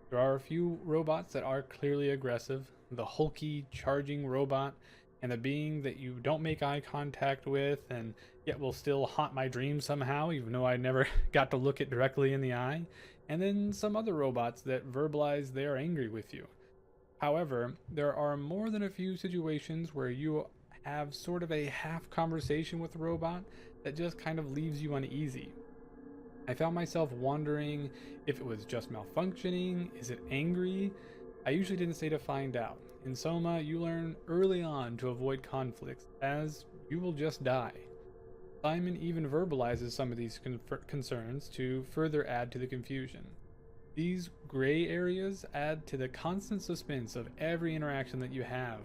There are a few robots that are clearly aggressive, the hulky, charging robot, and the being that you don't make eye contact with and yet will still haunt my dreams somehow, even though I never got to look it directly in the eye, and then some other robots that verbalize they are angry with you. However, there are more than a few situations where you have sort of a half conversation with a robot that just kind of leaves you uneasy. I found myself wondering if it was just malfunctioning, is it angry? I usually didn't stay to find out. In SOMA, you learn early on to avoid conflicts, as you will just die. Simon even verbalizes some of these concerns to further add to the confusion. These gray areas add to the constant suspense of every interaction that you have,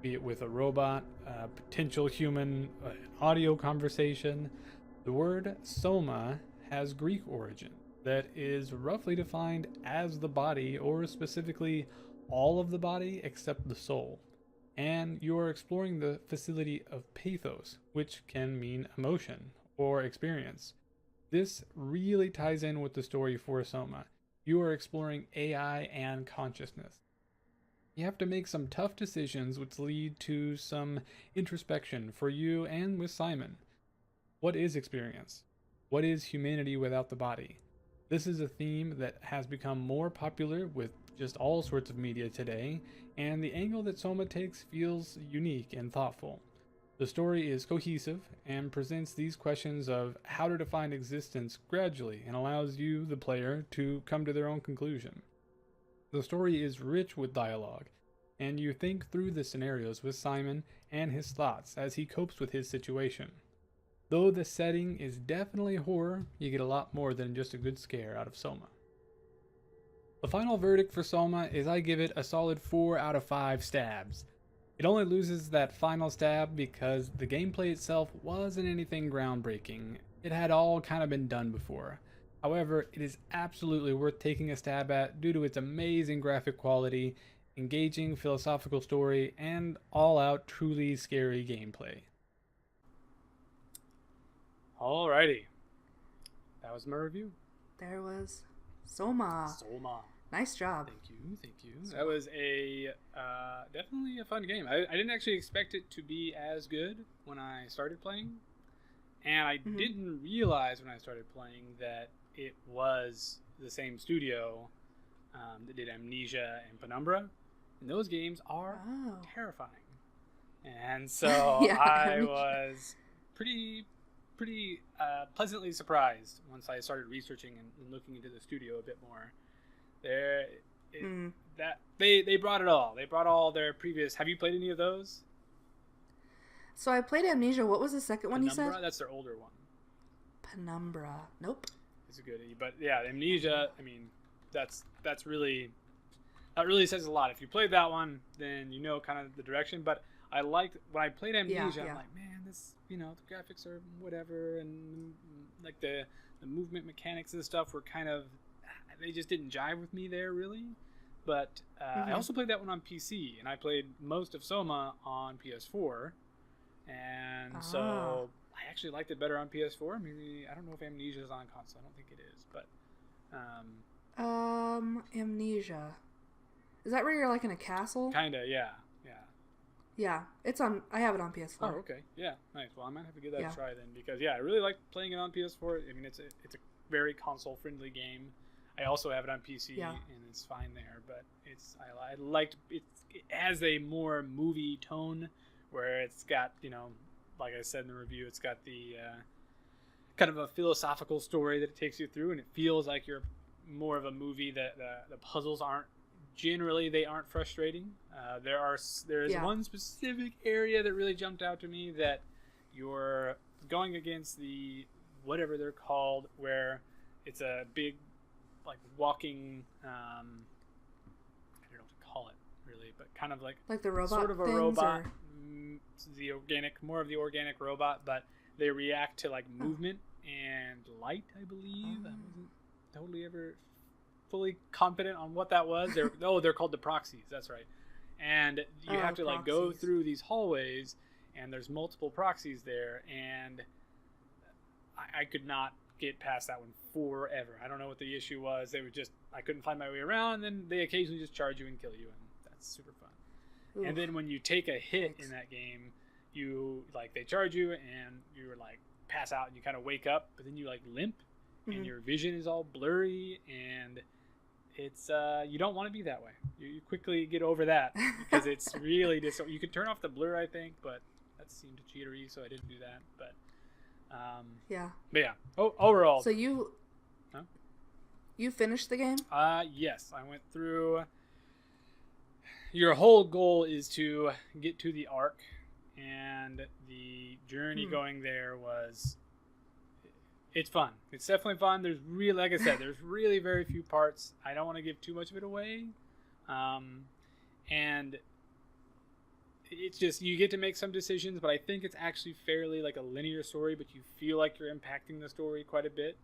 be it with a robot, a potential human, an audio conversation. The word SOMA has Greek origin that is roughly defined as the body, or specifically all of the body except the soul. And you are exploring the facility of pathos, which can mean emotion or experience. This really ties in with the story for SOMA. You are exploring AI and consciousness. You have to make some tough decisions which lead to some introspection for you and with Simon. What is experience? What is humanity without the body? This is a theme that has become more popular with just all sorts of media today, and the angle that SOMA takes feels unique and thoughtful. The story is cohesive and presents these questions of how to define existence gradually and allows you, the player, to come to their own conclusion. The story is rich with dialogue, and you think through the scenarios with Simon and his thoughts as he copes with his situation. Though the setting is definitely horror, you get a lot more than just a good scare out of SOMA. The final verdict for SOMA is I give it a solid 4 out of 5 stabs. It only loses that final stab because the gameplay itself wasn't anything groundbreaking. It had all kind of been done before. However, it is absolutely worth taking a stab at due to its amazing graphic quality, engaging philosophical story, and all-out truly scary gameplay. Alrighty. That was my review. There was SOMA. SOMA. Nice job. Thank you. That was a definitely a fun game. I didn't actually expect it to be as good when I started playing, and I didn't realize when I started playing that it was the same studio that did Amnesia and Penumbra, and those games are terrifying. And so Yeah, I was pretty pleasantly surprised once I started researching and looking into the studio a bit more. That they brought it all. They brought all their previous. Have you played any of those? So I played Amnesia. What was the second one you said? That's their older one. Penumbra. Nope. It's a goodie, but yeah, Amnesia. I mean, that really says a lot. If you played that one, then you know kind of the direction. But I liked when I played Amnesia. I'm like, man, this the graphics are whatever, and like the movement mechanics and stuff were kind of. They just didn't jive with me there, really. But I also played that one on PC, and I played most of SOMA on PS4. And so I actually liked it better on PS4. Maybe, I don't know if Amnesia is on console. I don't think it is. But Amnesia. Is that where you're like in a castle? Kinda, yeah. Yeah, it's on. I have it on PS4. Oh, okay. Yeah, nice. Well, I might have to give that a try then, because I really like playing it on PS4. I mean, it's a very console-friendly game. I also have it on PC, and it's fine there. But I liked it. It has a more movie tone, where it's got like I said in the review, it's got the kind of a philosophical story that it takes you through, and it feels like you're more of a movie. That the puzzles aren't frustrating. There's one specific area that really jumped out to me, that you're going against the whatever they're called, where it's a big like walking I don't know what to call it really, but kind of like the robot, sort of a robot, more of the organic robot, but they react to like movement and light, I believe. I wasn't totally ever fully confident on what that was. They're called the proxies, that's right. And you have to like go through these hallways, and there's multiple proxies there, and I could not get past that one forever. I don't know what the issue was. I couldn't find my way around, and then they occasionally just charge you and kill you, and that's super fun. Oof. And then when you take a hit in that game, they charge you, and you like pass out, and you kind of wake up, but then you like limp, and your vision is all blurry, and it's you don't want to be that way. You quickly get over that because it's really you can turn off the blur, I think, but that seemed cheatery, so I didn't do that. But yeah. But yeah, overall. So you finished the game? Yes, I went through. Your whole goal is to get to the Ark, and the journey going there was. It's fun. It's definitely fun. There's really, like I said, there's really very few parts. I don't want to give too much of it away. And it's just, you get to make some decisions, but I think it's actually fairly like a linear story, but you feel like you're impacting the story quite a bit.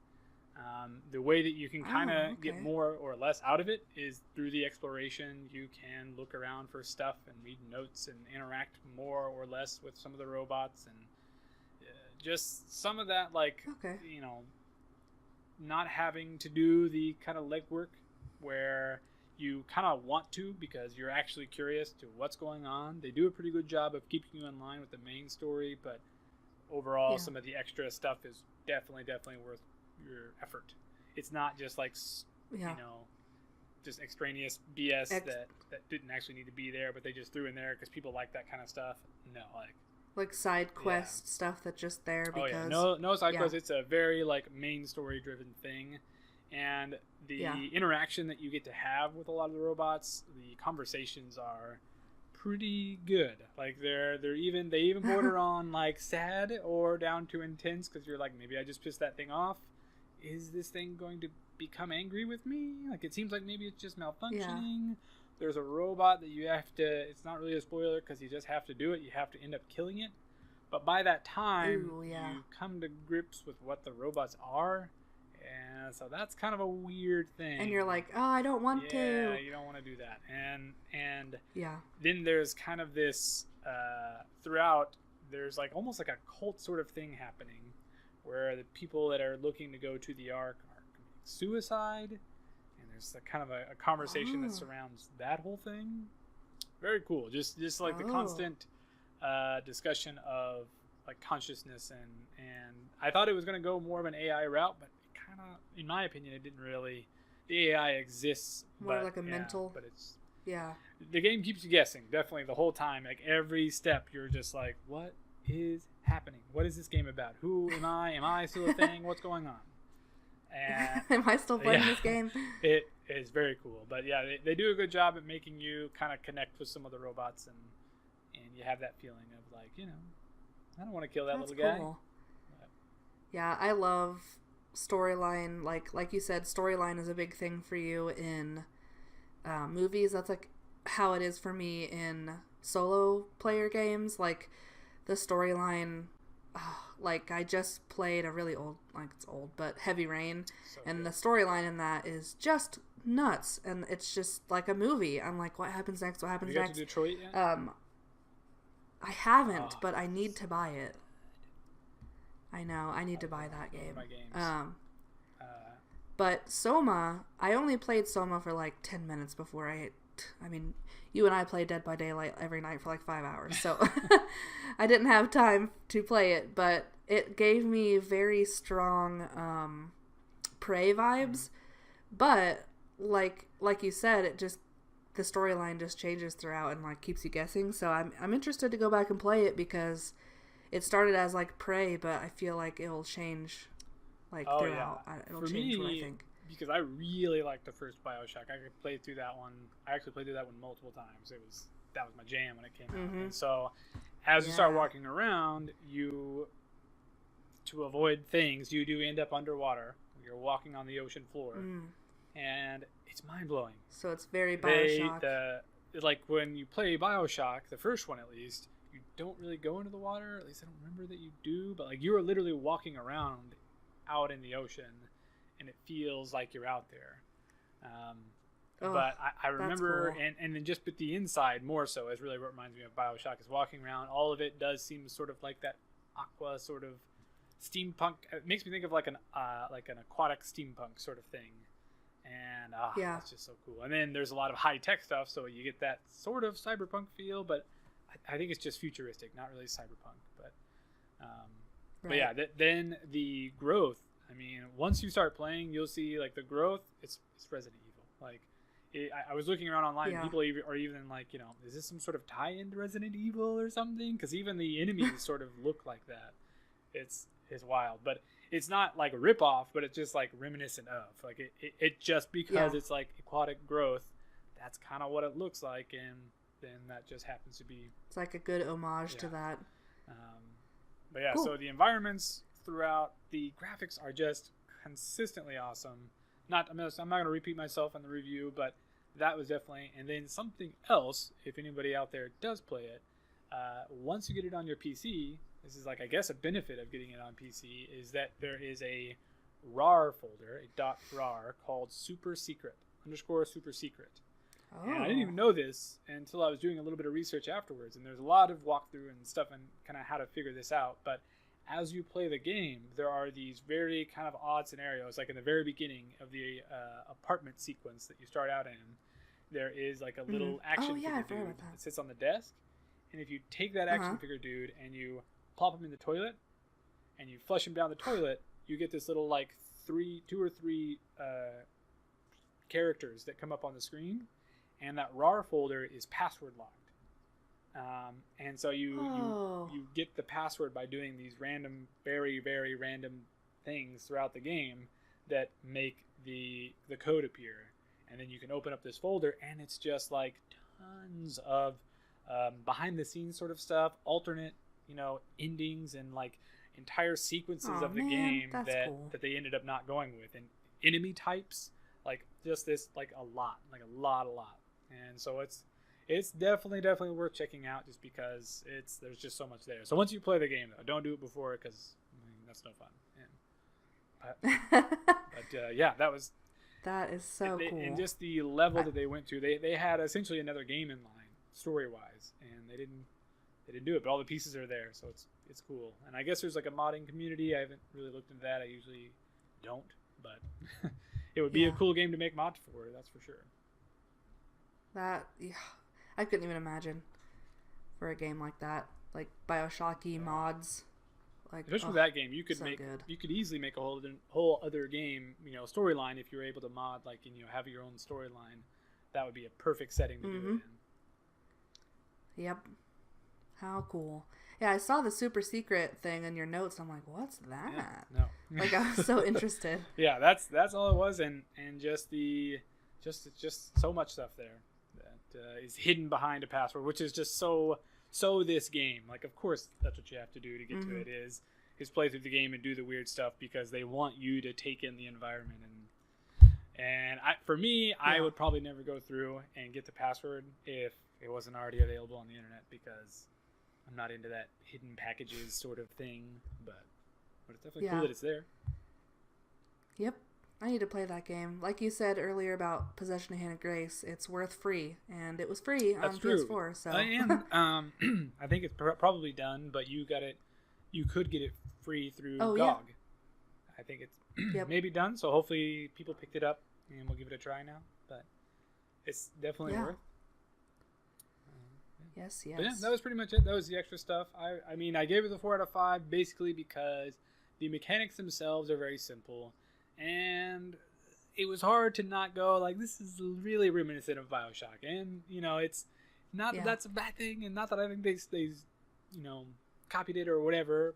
The way that you can kind of get more or less out of it is through the exploration. You can look around for stuff and read notes and interact more or less with some of the robots, and just some of that, like, you know, not having to do the kind of legwork where you kind of want to because you're actually curious to what's going on. They do a pretty good job of keeping you in line with the main story, but overall, some of the extra stuff is definitely worth your effort. It's not just like, you know, just extraneous BS that didn't actually need to be there, but they just threw in there because people like that kind of stuff. No, like side quest stuff that's just there because no side quests. It's a very like main story driven thing, and the interaction that you get to have with a lot of the robots, the conversations are pretty good. Like they even border on like sad or down to intense, because you're like, maybe I just pissed that thing off. Is this thing going to become angry with me? Like, it seems like maybe it's just malfunctioning. There's a robot that you have to, it's not really a spoiler because you just have to do it. You have to end up killing it. But by that time, you come to grips with what the robots are. And so that's kind of a weird thing. And you're like, oh, I don't want to. Yeah, you don't want to do that. And then there's kind of this, throughout, there's like almost like a cult sort of thing happening where the people that are looking to go to the Ark are committing suicide. There's a kind of a conversation that surrounds that whole thing. Very cool. Just like the constant discussion of like consciousness, and I thought it was going to go more of an AI route, but it kind of, in my opinion, it didn't really. The AI exists, more like a mental. But it's the game keeps you guessing definitely the whole time. Like every step, you're just like, what is happening? What is this game about? Who am I? Am I still a thing? What's going on? And am I still playing this game? It is very cool. But yeah, they do a good job at making you kind of connect with some of the robots, and you have that feeling of like, you know, I don't want to kill that little guy. But, yeah, I love storyline. Like you said, storyline is a big thing for you in movies. That's like how it is for me in solo player games. Like the storyline. Like I just played a really old, like it's old, but Heavy Rain, and the storyline in that is just nuts, and it's just like a movie. I'm like, what happens next? What happens next? You got to Detroit yet? I haven't, but I need to buy it. I know, I need to buy that game. My games. But SOMA, I only played SOMA for like 10 minutes before I mean, you and I play Dead by Daylight every night for like 5 hours, so I didn't have time to play it, but it gave me very strong Prey vibes, but like you said, it just, the storyline just changes throughout and like keeps you guessing, so I'm interested to go back and play it because it started as like Prey, but I feel like it'll change like throughout. It'll change what I think. Because I really liked the first BioShock. I could play through that one. I actually played through that one multiple times. That was my jam when it came out. And so as you start walking around, to avoid things, you do end up underwater. You're walking on the ocean floor. And it's mind-blowing. So it's very BioShock. Like when you play BioShock, the first one at least, you don't really go into the water. At least I don't remember that you do. But like you are literally walking around out in the ocean, and it feels like you're out there. But I remember, cool. and then just with the inside more so is really what reminds me of BioShock, is walking around. All of it does seem sort of like that aqua sort of steampunk. It makes me think of like an aquatic steampunk sort of thing. And it's just so cool. And then there's a lot of high tech stuff, so you get that sort of cyberpunk feel, but I think it's just futuristic, not really cyberpunk. But yeah, then the growth. I mean, once you start playing, you'll see like the growth. It's Resident Evil. Like, I was looking around online. Yeah. People are even like, is this some sort of tie-in to Resident Evil or something? Because even the enemies sort of look like that. It's wild, but it's not like a rip-off, but it's just like reminiscent of. Like it just because it's like aquatic growth, that's kind of what it looks like, and then that just happens to be. It's like a good homage to that. But yeah, cool. So the environments throughout, the graphics are just consistently awesome. I'm not going to repeat myself in the review, but that was definitely. And then something else, if anybody out there does play it, once you get it on your PC, this is like, I guess, a benefit of getting it on PC, is that there is a RAR folder, a .rar, called super secret _super-secret. Oh. And I didn't even know this until I was doing a little bit of research afterwards. And there's a lot of walkthrough and stuff and kind of how to figure this out. But as you play the game, there are these very kind of odd scenarios. Like in the very beginning of the apartment sequence that you start out in, there is like a little action figure dude that sits on the desk. And if you take that action figure dude and you plop him in the toilet and you flush him down the toilet, you get this little like two or three characters that come up on the screen. And that RAR folder is password locked. And so you get the password by doing these random, very, very random things throughout the game that make the code appear. And then you can open up this folder, and it's just like tons of behind the scenes sort of stuff, alternate, endings, and like entire sequences of the game that they ended up not going with, and enemy types, like just this, like a lot. And so it's definitely worth checking out, just because there's just so much there. So once you play the game, though, don't do it before, because that's no fun. But yeah, that is so cool. And just the level that they went to, they had essentially another game in line story wise, and they didn't do it, but all the pieces are there, so it's cool. And I guess there's like a modding community. I haven't really looked into that. I usually don't, but it would be a cool game to make mods for. That's for sure. I couldn't even imagine for a game like that, like BioShocky mods, like especially that game. You could easily make a whole other game, storyline, if you're able to mod, like, and have your own storyline. That would be a perfect setting to do it in. Yep. How cool. Yeah, I saw the super secret thing in your notes. I'm like, what's that? Yeah, no. Like, I was so interested. Yeah, that's all it was, and just so much stuff there that is hidden behind a password, which is just so this game. Like, of course, that's what you have to do to get to it, is play through the game and do the weird stuff, because they want you to take in the environment. And I would probably never go through and get the password if it wasn't already available on the internet, because I'm not into that hidden packages sort of thing. But it's definitely cool that it's there. Yep. I need to play that game. Like you said earlier about Possession of Hannah Grace, it's worth free, and it was free on PS4. So and I think it's probably done, but you could get it free through GOG. Yeah. I think it's maybe done, so hopefully people picked it up, and we'll give it a try now. But it's definitely worth. Yes. But yeah, that was pretty much it. That was the extra stuff. I mean, I gave it a 4 out of 5 basically because the mechanics themselves are very simple. And it was hard to not go, like, this is really reminiscent of BioShock. And, it's not that that's a bad thing, and not that I think they copied it or whatever.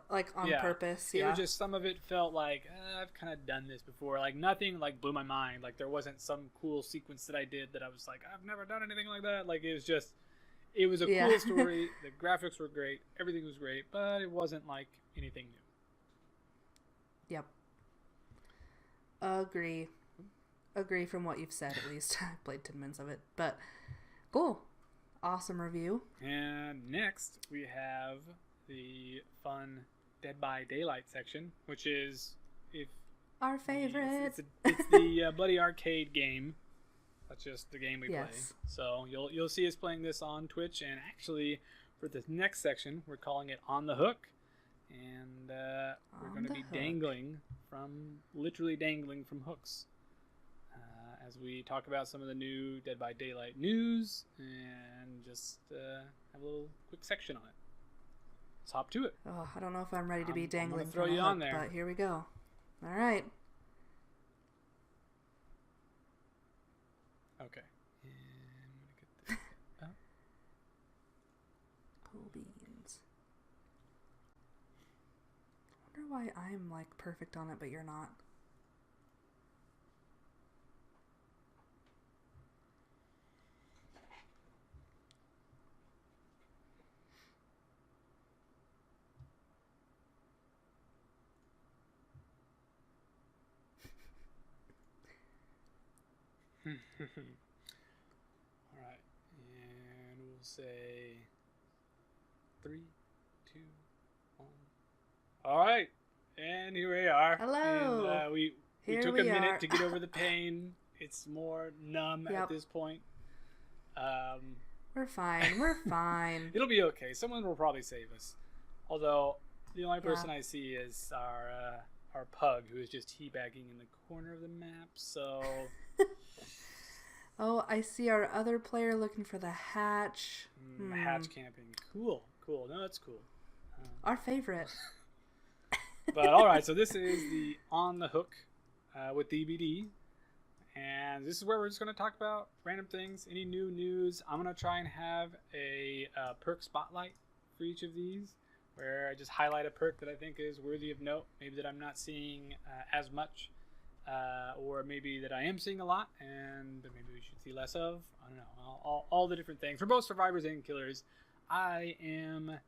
Like, on purpose, It was just, some of it felt like, I've kind of done this before. Like, nothing, like, blew my mind. Like, there wasn't some cool sequence that I did that I was like, I've never done anything like that. Like, it was a cool story. The graphics were great. Everything was great. But it wasn't, like, anything new. Yep. Agree from what you've said, at least. I played 10 minutes of it, but cool. Awesome review. And next we have the fun Dead by Daylight section, which is our favorite. It's the Bloody Arcade game. That's just the game we play. So you'll see us playing this on Twitch, and actually for this next section we're calling it On the Hook. And we're going to be literally dangling from hooks as we talk about some of the new Dead by Daylight news, and just have a little quick section on it. Let's hop to it. Oh, I don't know if I'm ready to be dangling throw from you a on hook, there. but here we go. All right. Okay. And I'm gonna get this up. Cool beans. I wonder why I'm like perfect on it, but you're not. All right, and we'll say 3, 2, 1. All right, and here we are. Hello. And, we Here took we a minute are. to get over the pain. It's more numb Yep. at this point. We're fine. We're fine. It'll be okay. Someone will probably save us. Although the only Yeah. person I see is our pug, who is just teabagging in the corner of the map. So. Oh, I see our other player looking for the hatch. Hatch camping. Cool. No, that's cool. Our favorite. But all right, so this is the On the Hook with DBD. And this is where we're just going to talk about random things, any new news. I'm going to try and have a perk spotlight for each of these, where I just highlight a perk that I think is worthy of note, maybe that I'm not seeing as much, or maybe that I am seeing a lot, and maybe we should see less of. I don't know, all the different things. For both survivors and killers, I'm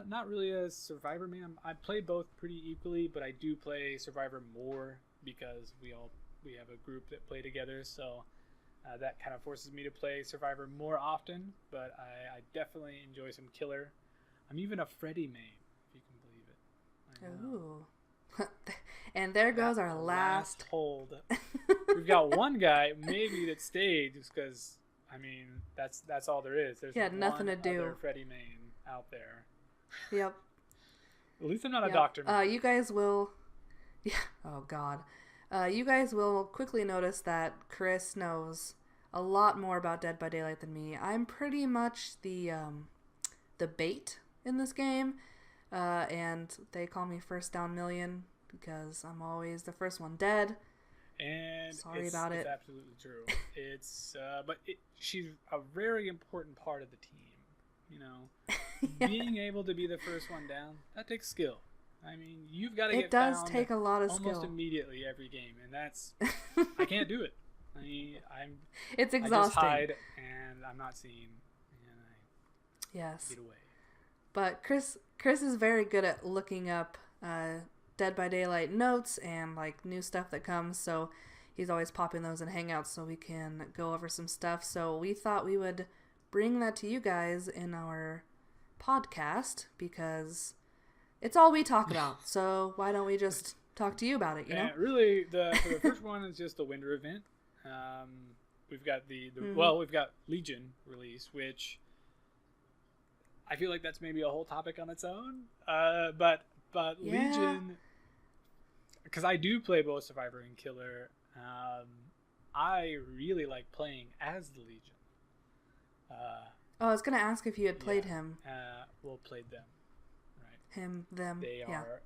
not really a survivor man. I play both pretty equally, but I do play survivor more because we have a group that play together, so that kind of forces me to play survivor more often. But I definitely enjoy some killer. I'm even a Freddy main, if you can believe it. Ooh. And there goes our last hold. We've got one guy maybe that stayed just because, I mean, that's all there is. There's nothing to one do. other Freddy main out there. Yep. At least I'm not a doctor main. You guys will... Yeah. Oh, God. You guys will quickly notice that Chris knows a lot more about Dead by Daylight than me. I'm pretty much the bait in this game, and they call me First Down Million because I'm always the first one dead. And sorry about it. It's absolutely true. She's a very important part of the team. You know, Yeah. Being able to be the first one down, that takes skill. I mean, you've got to get It does found take a lot of almost skill. Immediately every game, and that's I can't do it. It's exhausting. I just hide, and I'm not seen, and I Yes. get away. But Chris is very good at looking up Dead by Daylight notes and like new stuff that comes, so he's always popping those in Hangouts so we can go over some stuff. So we thought we would bring that to you guys in our podcast because it's all we talk about. So why don't we just talk to you about it, you know? And really, for the first one is just the winter event. We've got we've got Legion release, which I feel like that's maybe a whole topic on its own. But yeah. Legion, because I do play both Survivor and Killer, I really like playing as the Legion. I was gonna ask if you had played him. Well, played them. Right. Him, them.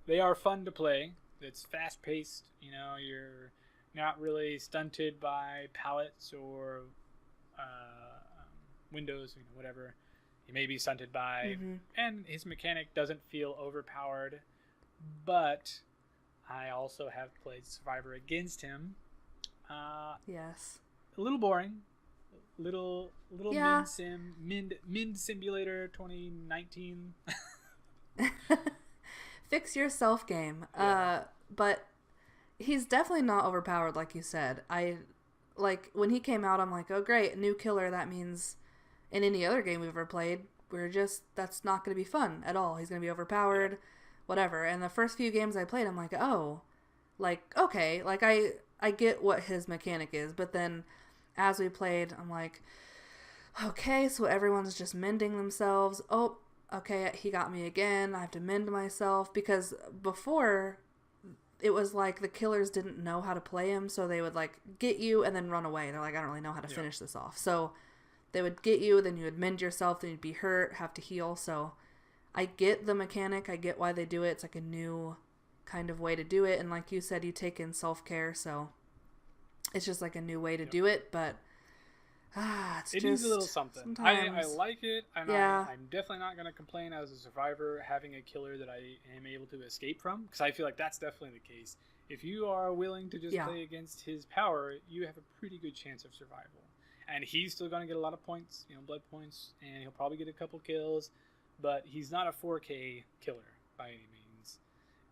They are fun to play. It's fast paced. You know, you're not really stunted by pallets or windows, whatever. He may be stunted by, and his mechanic doesn't feel overpowered. But I also have played Survivor against him. Yes. A little boring. Little Yeah. Mind Simulator 2019. Fix yourself game. Yeah. But he's definitely not overpowered, like you said. When he came out, I'm like, oh great, new killer. That means in any other game we've ever played, that's not going to be fun at all. He's going to be overpowered, whatever. And the first few games I played, I'm like, oh, like, okay, like I get what his mechanic is. But then as we played, I'm like, okay, so everyone's just mending themselves. Oh, okay, he got me again. I have to mend myself. Because before, it was like the killers didn't know how to play him, so they would like get you and then run away. They're like, I don't really know how to finish this off. So they would get you, then you would mend yourself, then you'd be hurt, have to heal. So I get the mechanic. I get why they do it. It's like a new kind of way to do it. And like you said, you take in self-care, so it's just like a new way to do it. But it needs a little something. I like it, and I'm definitely not going to complain as a survivor having a killer that I am able to escape from, because I feel like that's definitely the case. If you are willing to just play against his power, you have a pretty good chance of survival. And he's still going to get a lot of points, blood points, and he'll probably get a couple kills, but he's not a 4K killer by any means,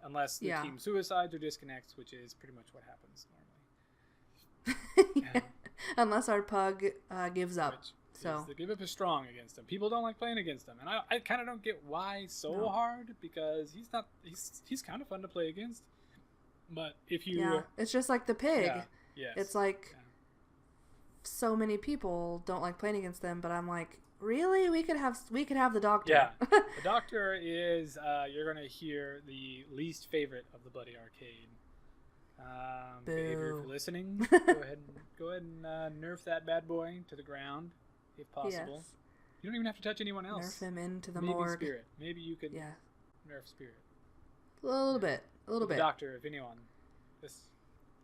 unless the team suicides or disconnects, which is pretty much what happens normally. Unless our pug gives up. So the give up is strong against him. People don't like playing against him, and I kind of don't get why so hard, because he's kind of fun to play against. But if you it's just like the pig. It's like so many people don't like playing against them, but I'm like, really? We could have the doctor. Yeah, the doctor is you're gonna hear the least favorite of the Bloody Arcade. Behavior, if you're listening, go ahead and nerf that bad boy to the ground, if possible. Yes. You don't even have to touch anyone else. Nerf him into the Maybe morgue. Spirit.Maybe you could nerf Spirit. A little bit. The doctor, if anyone, just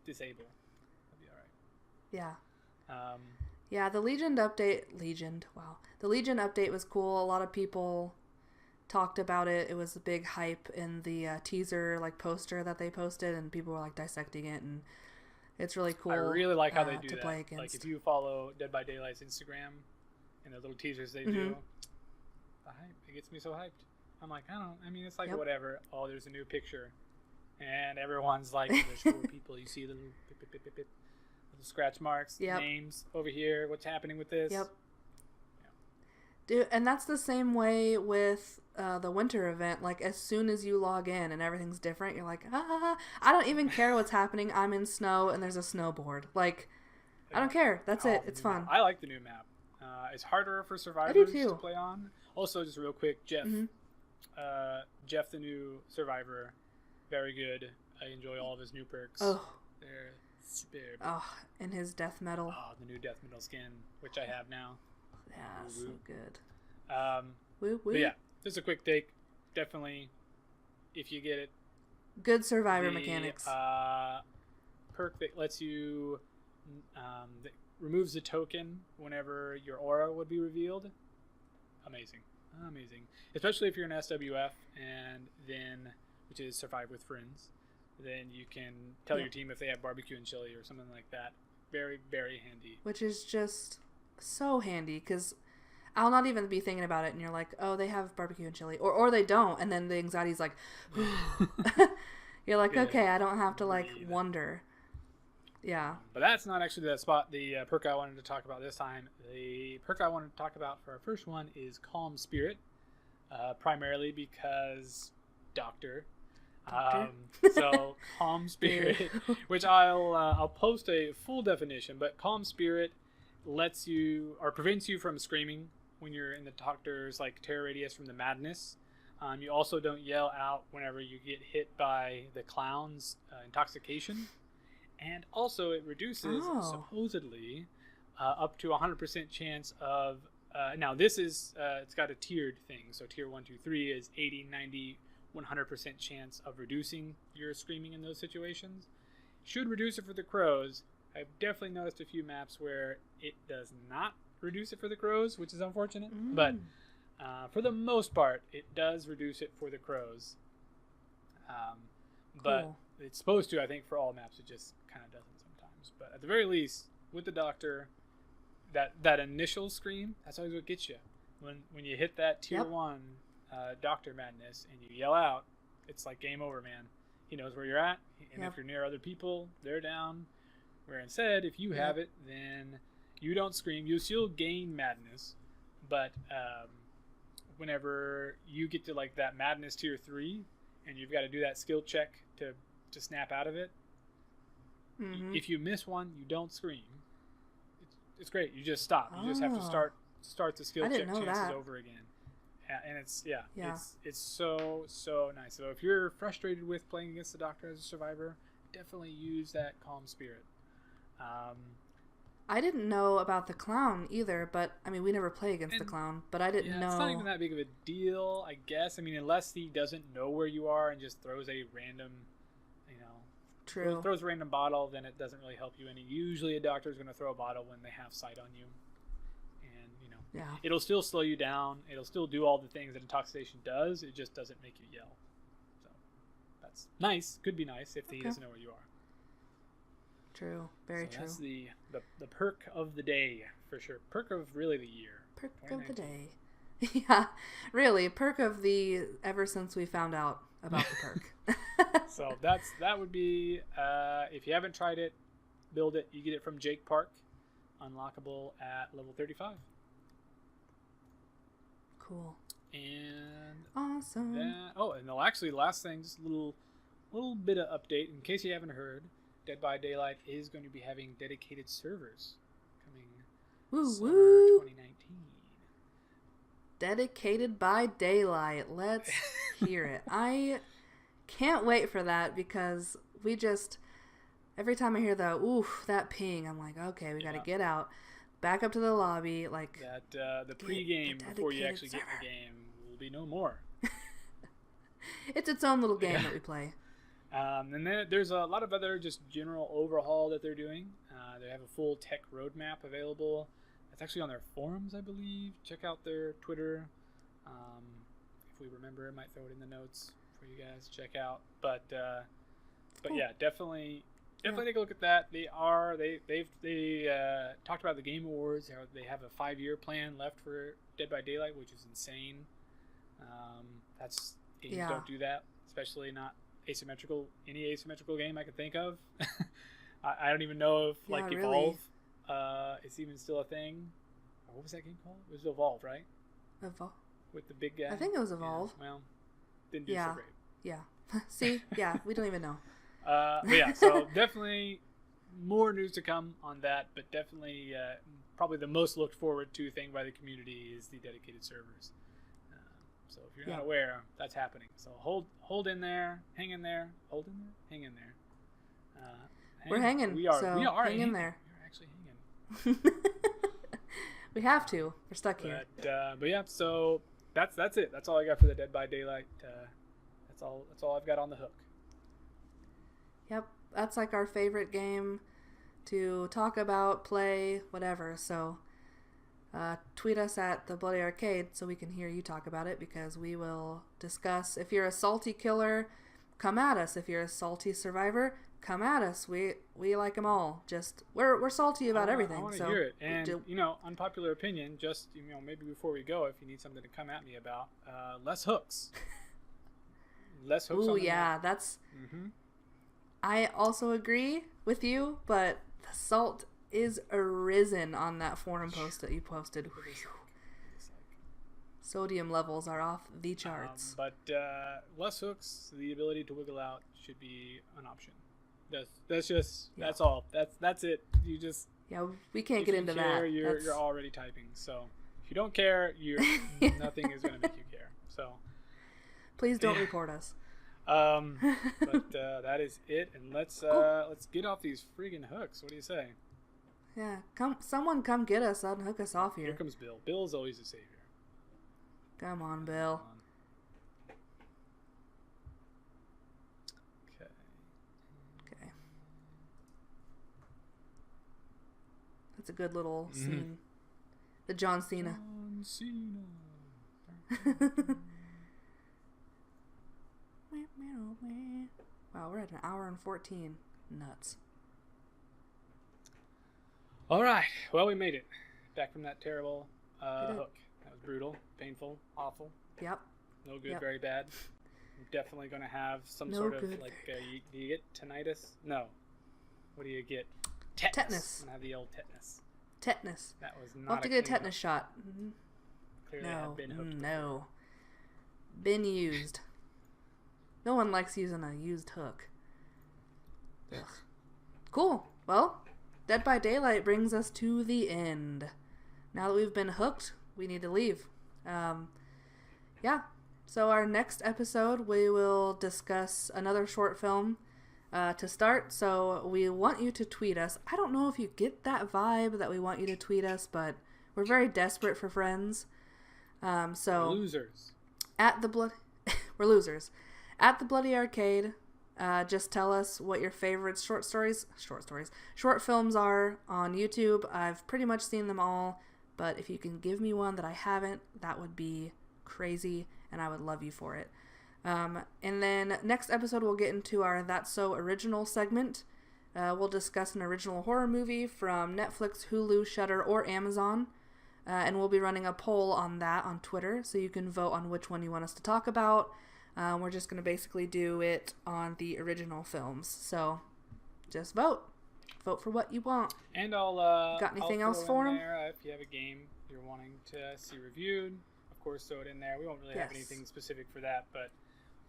disable. That'd be all right. Yeah. The Legion update. The Legion update was cool. A lot of people talked about it. It was a big hype in the teaser poster that they posted, and people were dissecting it, and it's really cool. I really like how they do to that. Play against. If you follow Dead by Daylight's Instagram and the little teasers they do, the hype, it gets me so hyped. I'm like, it's like whatever. Oh, there's a new picture, and everyone's like, there's 4 people. You see the little little scratch marks, names over here. What's happening with this? Yep. Dude, and that's the same way with the winter event. As soon as you log in and everything's different, you're like, I don't even care what's happening. I'm in snow and there's a snowboard. I don't care. That's it. It's fun. I like the new map. It's harder for survivors to play on. Also, just real quick, Jeff. Jeff, the new survivor, very good. I enjoy all of his new perks. Oh. They're super. Oh, and his death metal. Oh, the new death metal skin, which I have now. Yeah, so good. Woo. But yeah, just a quick take. Definitely, if you get it. Good survivor mechanics. Perk that lets you, that removes the token whenever your aura would be revealed. Amazing. Especially if you're an SWF, and then, which is Survive with Friends, then you can tell your team if they have barbecue and chili or something like that. Very, very handy. Which is just so handy, because I'll not even be thinking about it, and you're like, oh, they have barbecue and chili, or they don't, and then the anxiety's like, you're like, okay, I don't have to wonder. Yeah. But that's not actually the perk I wanted to talk about this time. The perk I wanted to talk about for our first one is Calm Spirit, primarily because Doctor. So Calm Spirit, which I'll post a full definition, but Calm Spirit lets you or prevents you from screaming when you're in the doctor's terror radius from the madness. You also don't yell out whenever you get hit by the clown's intoxication, and also it reduces supposedly up to 100% chance of now this is it's got a tiered thing, so tier 1, 2, 3 is 80, 90, 100% chance of reducing your screaming in those situations. Should reduce it for the crows. I've definitely noticed a few maps where it does not reduce it for the crows, which is unfortunate. But for the most part, it does reduce it for the crows. But it's supposed to, I think, for all maps. It just kind of doesn't sometimes. But at the very least, with the doctor, that initial scream, that's always what gets you. When you hit that tier 1 doctor madness and you yell out, it's like game over, man. He knows where you're at, and if you're near other people, they're down. Where instead, if you have it, then you don't scream. You still gain madness, but whenever you get to that madness tier 3, and you've got to do that skill check to snap out of it, if you miss one, you don't scream. It's great. You just stop. You just have to start the skill check chances over again. And it's so nice. So if you're frustrated with playing against the doctor as a survivor, definitely use that Calm Spirit. I didn't know about the clown either, but we never play against the clown, but I didn't know. It's not even that big of a deal, I guess. Unless he doesn't know where you are and just throws a random you know, True. throws a random bottle, then it doesn't really help you any. Usually a doctor is going to throw a bottle when they have sight on you. And, you know, Yeah. it'll still slow you down. It'll still do all the things that intoxication does. It just doesn't make you yell. So that's nice. Could be nice if he doesn't know where you are. True. Very true. That's the perk of the day, for sure. Perk of really the year. Perk of the day. Yeah, really, perk of the ever since we found out about the perk. So that would be, if you haven't tried it, build it. You get it from Jake Park, unlockable at level 35. Cool. And awesome. And actually, last thing, just a little bit of update in case you haven't heard. Dead by Daylight is going to be having dedicated servers coming summer 2019. Dedicated by Daylight. Let's hear it. I can't wait for that because every time I hear that ping, I'm like, okay, we got to get out, back up to the lobby. Like that, the pre-game before you actually get in the game will be no more. It's its own little game that we play. And then there's a lot of other just general overhaul that they're doing. They have a full tech roadmap available. It's actually on their forums, I believe. Check out their Twitter. If we remember, I might throw it in the notes for you guys to check out. But cool. Yeah, definitely take a look at that. They talked about the Game Awards. They have a 5-year plan left for Dead by Daylight, which is insane. Games don't do that, especially not any asymmetrical game I can think of. I don't even know if Evolve is even still a thing. What was that game called? It was Evolve, right? Evolve. With the big guy. I think it was Evolve. Yeah, well, didn't do so great. Yeah. See? Yeah, we don't even know. But yeah, so definitely more news to come on that, but definitely probably the most looked forward to thing by the community is the dedicated servers. So if you're not aware, that's happening. So hold in there, hang in there, hold in there, hang in there. We're hanging. We are hang in there. We're actually hanging. We have to. We're stuck here. But yeah, so that's it. That's all I got for the Dead by Daylight. That's all I've got on the hook. Yep, that's like our favorite game to talk about, play, whatever. So tweet us at the Bloody Arcade so we can hear you talk about it, because we will discuss. If you're a salty killer, come at us. If you're a salty survivor, come at us. We like them all. Just we're salty about everything. I want to so hear it. And unpopular opinion. Just maybe before we go, if you need something to come at me about, less hooks. Less hooks. Ooh, yeah, that's. Mm-hmm. I also agree with you, but the salt is arisen on that forum post that you posted. Sodium levels are off the charts. But less hooks, the ability to wiggle out should be an option. That's all. That's it. You just we can't get into that. You're already typing. So if you don't care, nothing is going to make you care. So please don't report us. But that is it, and let's get off these friggin' hooks. What do you say? Yeah, someone come get us, unhook us off here. Here comes Bill. Bill's always a savior. Come on, Bill. Okay. That's a good little scene. The John Cena. Wow, we're at an hour and 14. Nuts. All right. Well, we made it. Back from that terrible hook. That was brutal, painful, awful. Yep. No good, very bad. I'm definitely going to have some sort of, do you get tinnitus? No. What do you get? Tetanus. I'm going to have the old tetanus. Tetanus. That was not We'll have to get a tetanus shot. Mm-hmm. Clearly I have been hooked before. No. Been used. No one likes using a used hook. Ugh. Cool. Well, Dead by Daylight brings us to the end. Now that we've been hooked, we need to leave. So our next episode, we will discuss another short film to start. So we want you to tweet us. I don't know if you get that vibe that we want you to tweet us, but we're very desperate for friends. So losers. We're losers. At the Bloody Arcade Just tell us what your favorite short films are on YouTube. I've pretty much seen them all, but if you can give me one that I haven't, that would be crazy, and I would love you for it. And then next episode, we'll get into our That's So Original segment. We'll discuss an original horror movie from Netflix, Hulu, Shudder, or Amazon. And we'll be running a poll on that on Twitter, so you can vote on which one you want us to talk about. We're just going to basically do it on the original films. So just vote. Vote for what you want. And I'll got anything I'll else throw for in them? there, if you have a game you're wanting to see reviewed, of course, throw it in there. We won't really have anything specific for that, but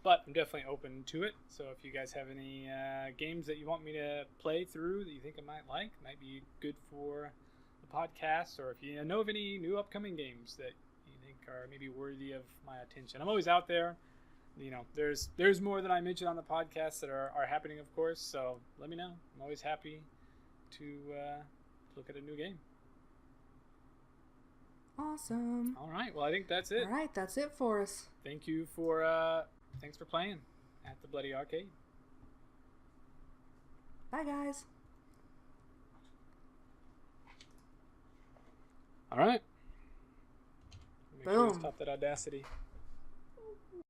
I'm definitely open to it. So if you guys have any games that you want me to play through that you think I might be good for the podcast, or if you know of any new upcoming games that you think are maybe worthy of my attention, I'm always out there. You know, there's more than I mentioned on the podcast that are happening, of course. So let me know. I'm always happy to look at a new game. Awesome. All right. Well, I think that's it. All right, that's it for us. Thank you for thanks for playing at the Bloody Arcade. Bye, guys. All right. Make sure Boom. you stop that Audacity.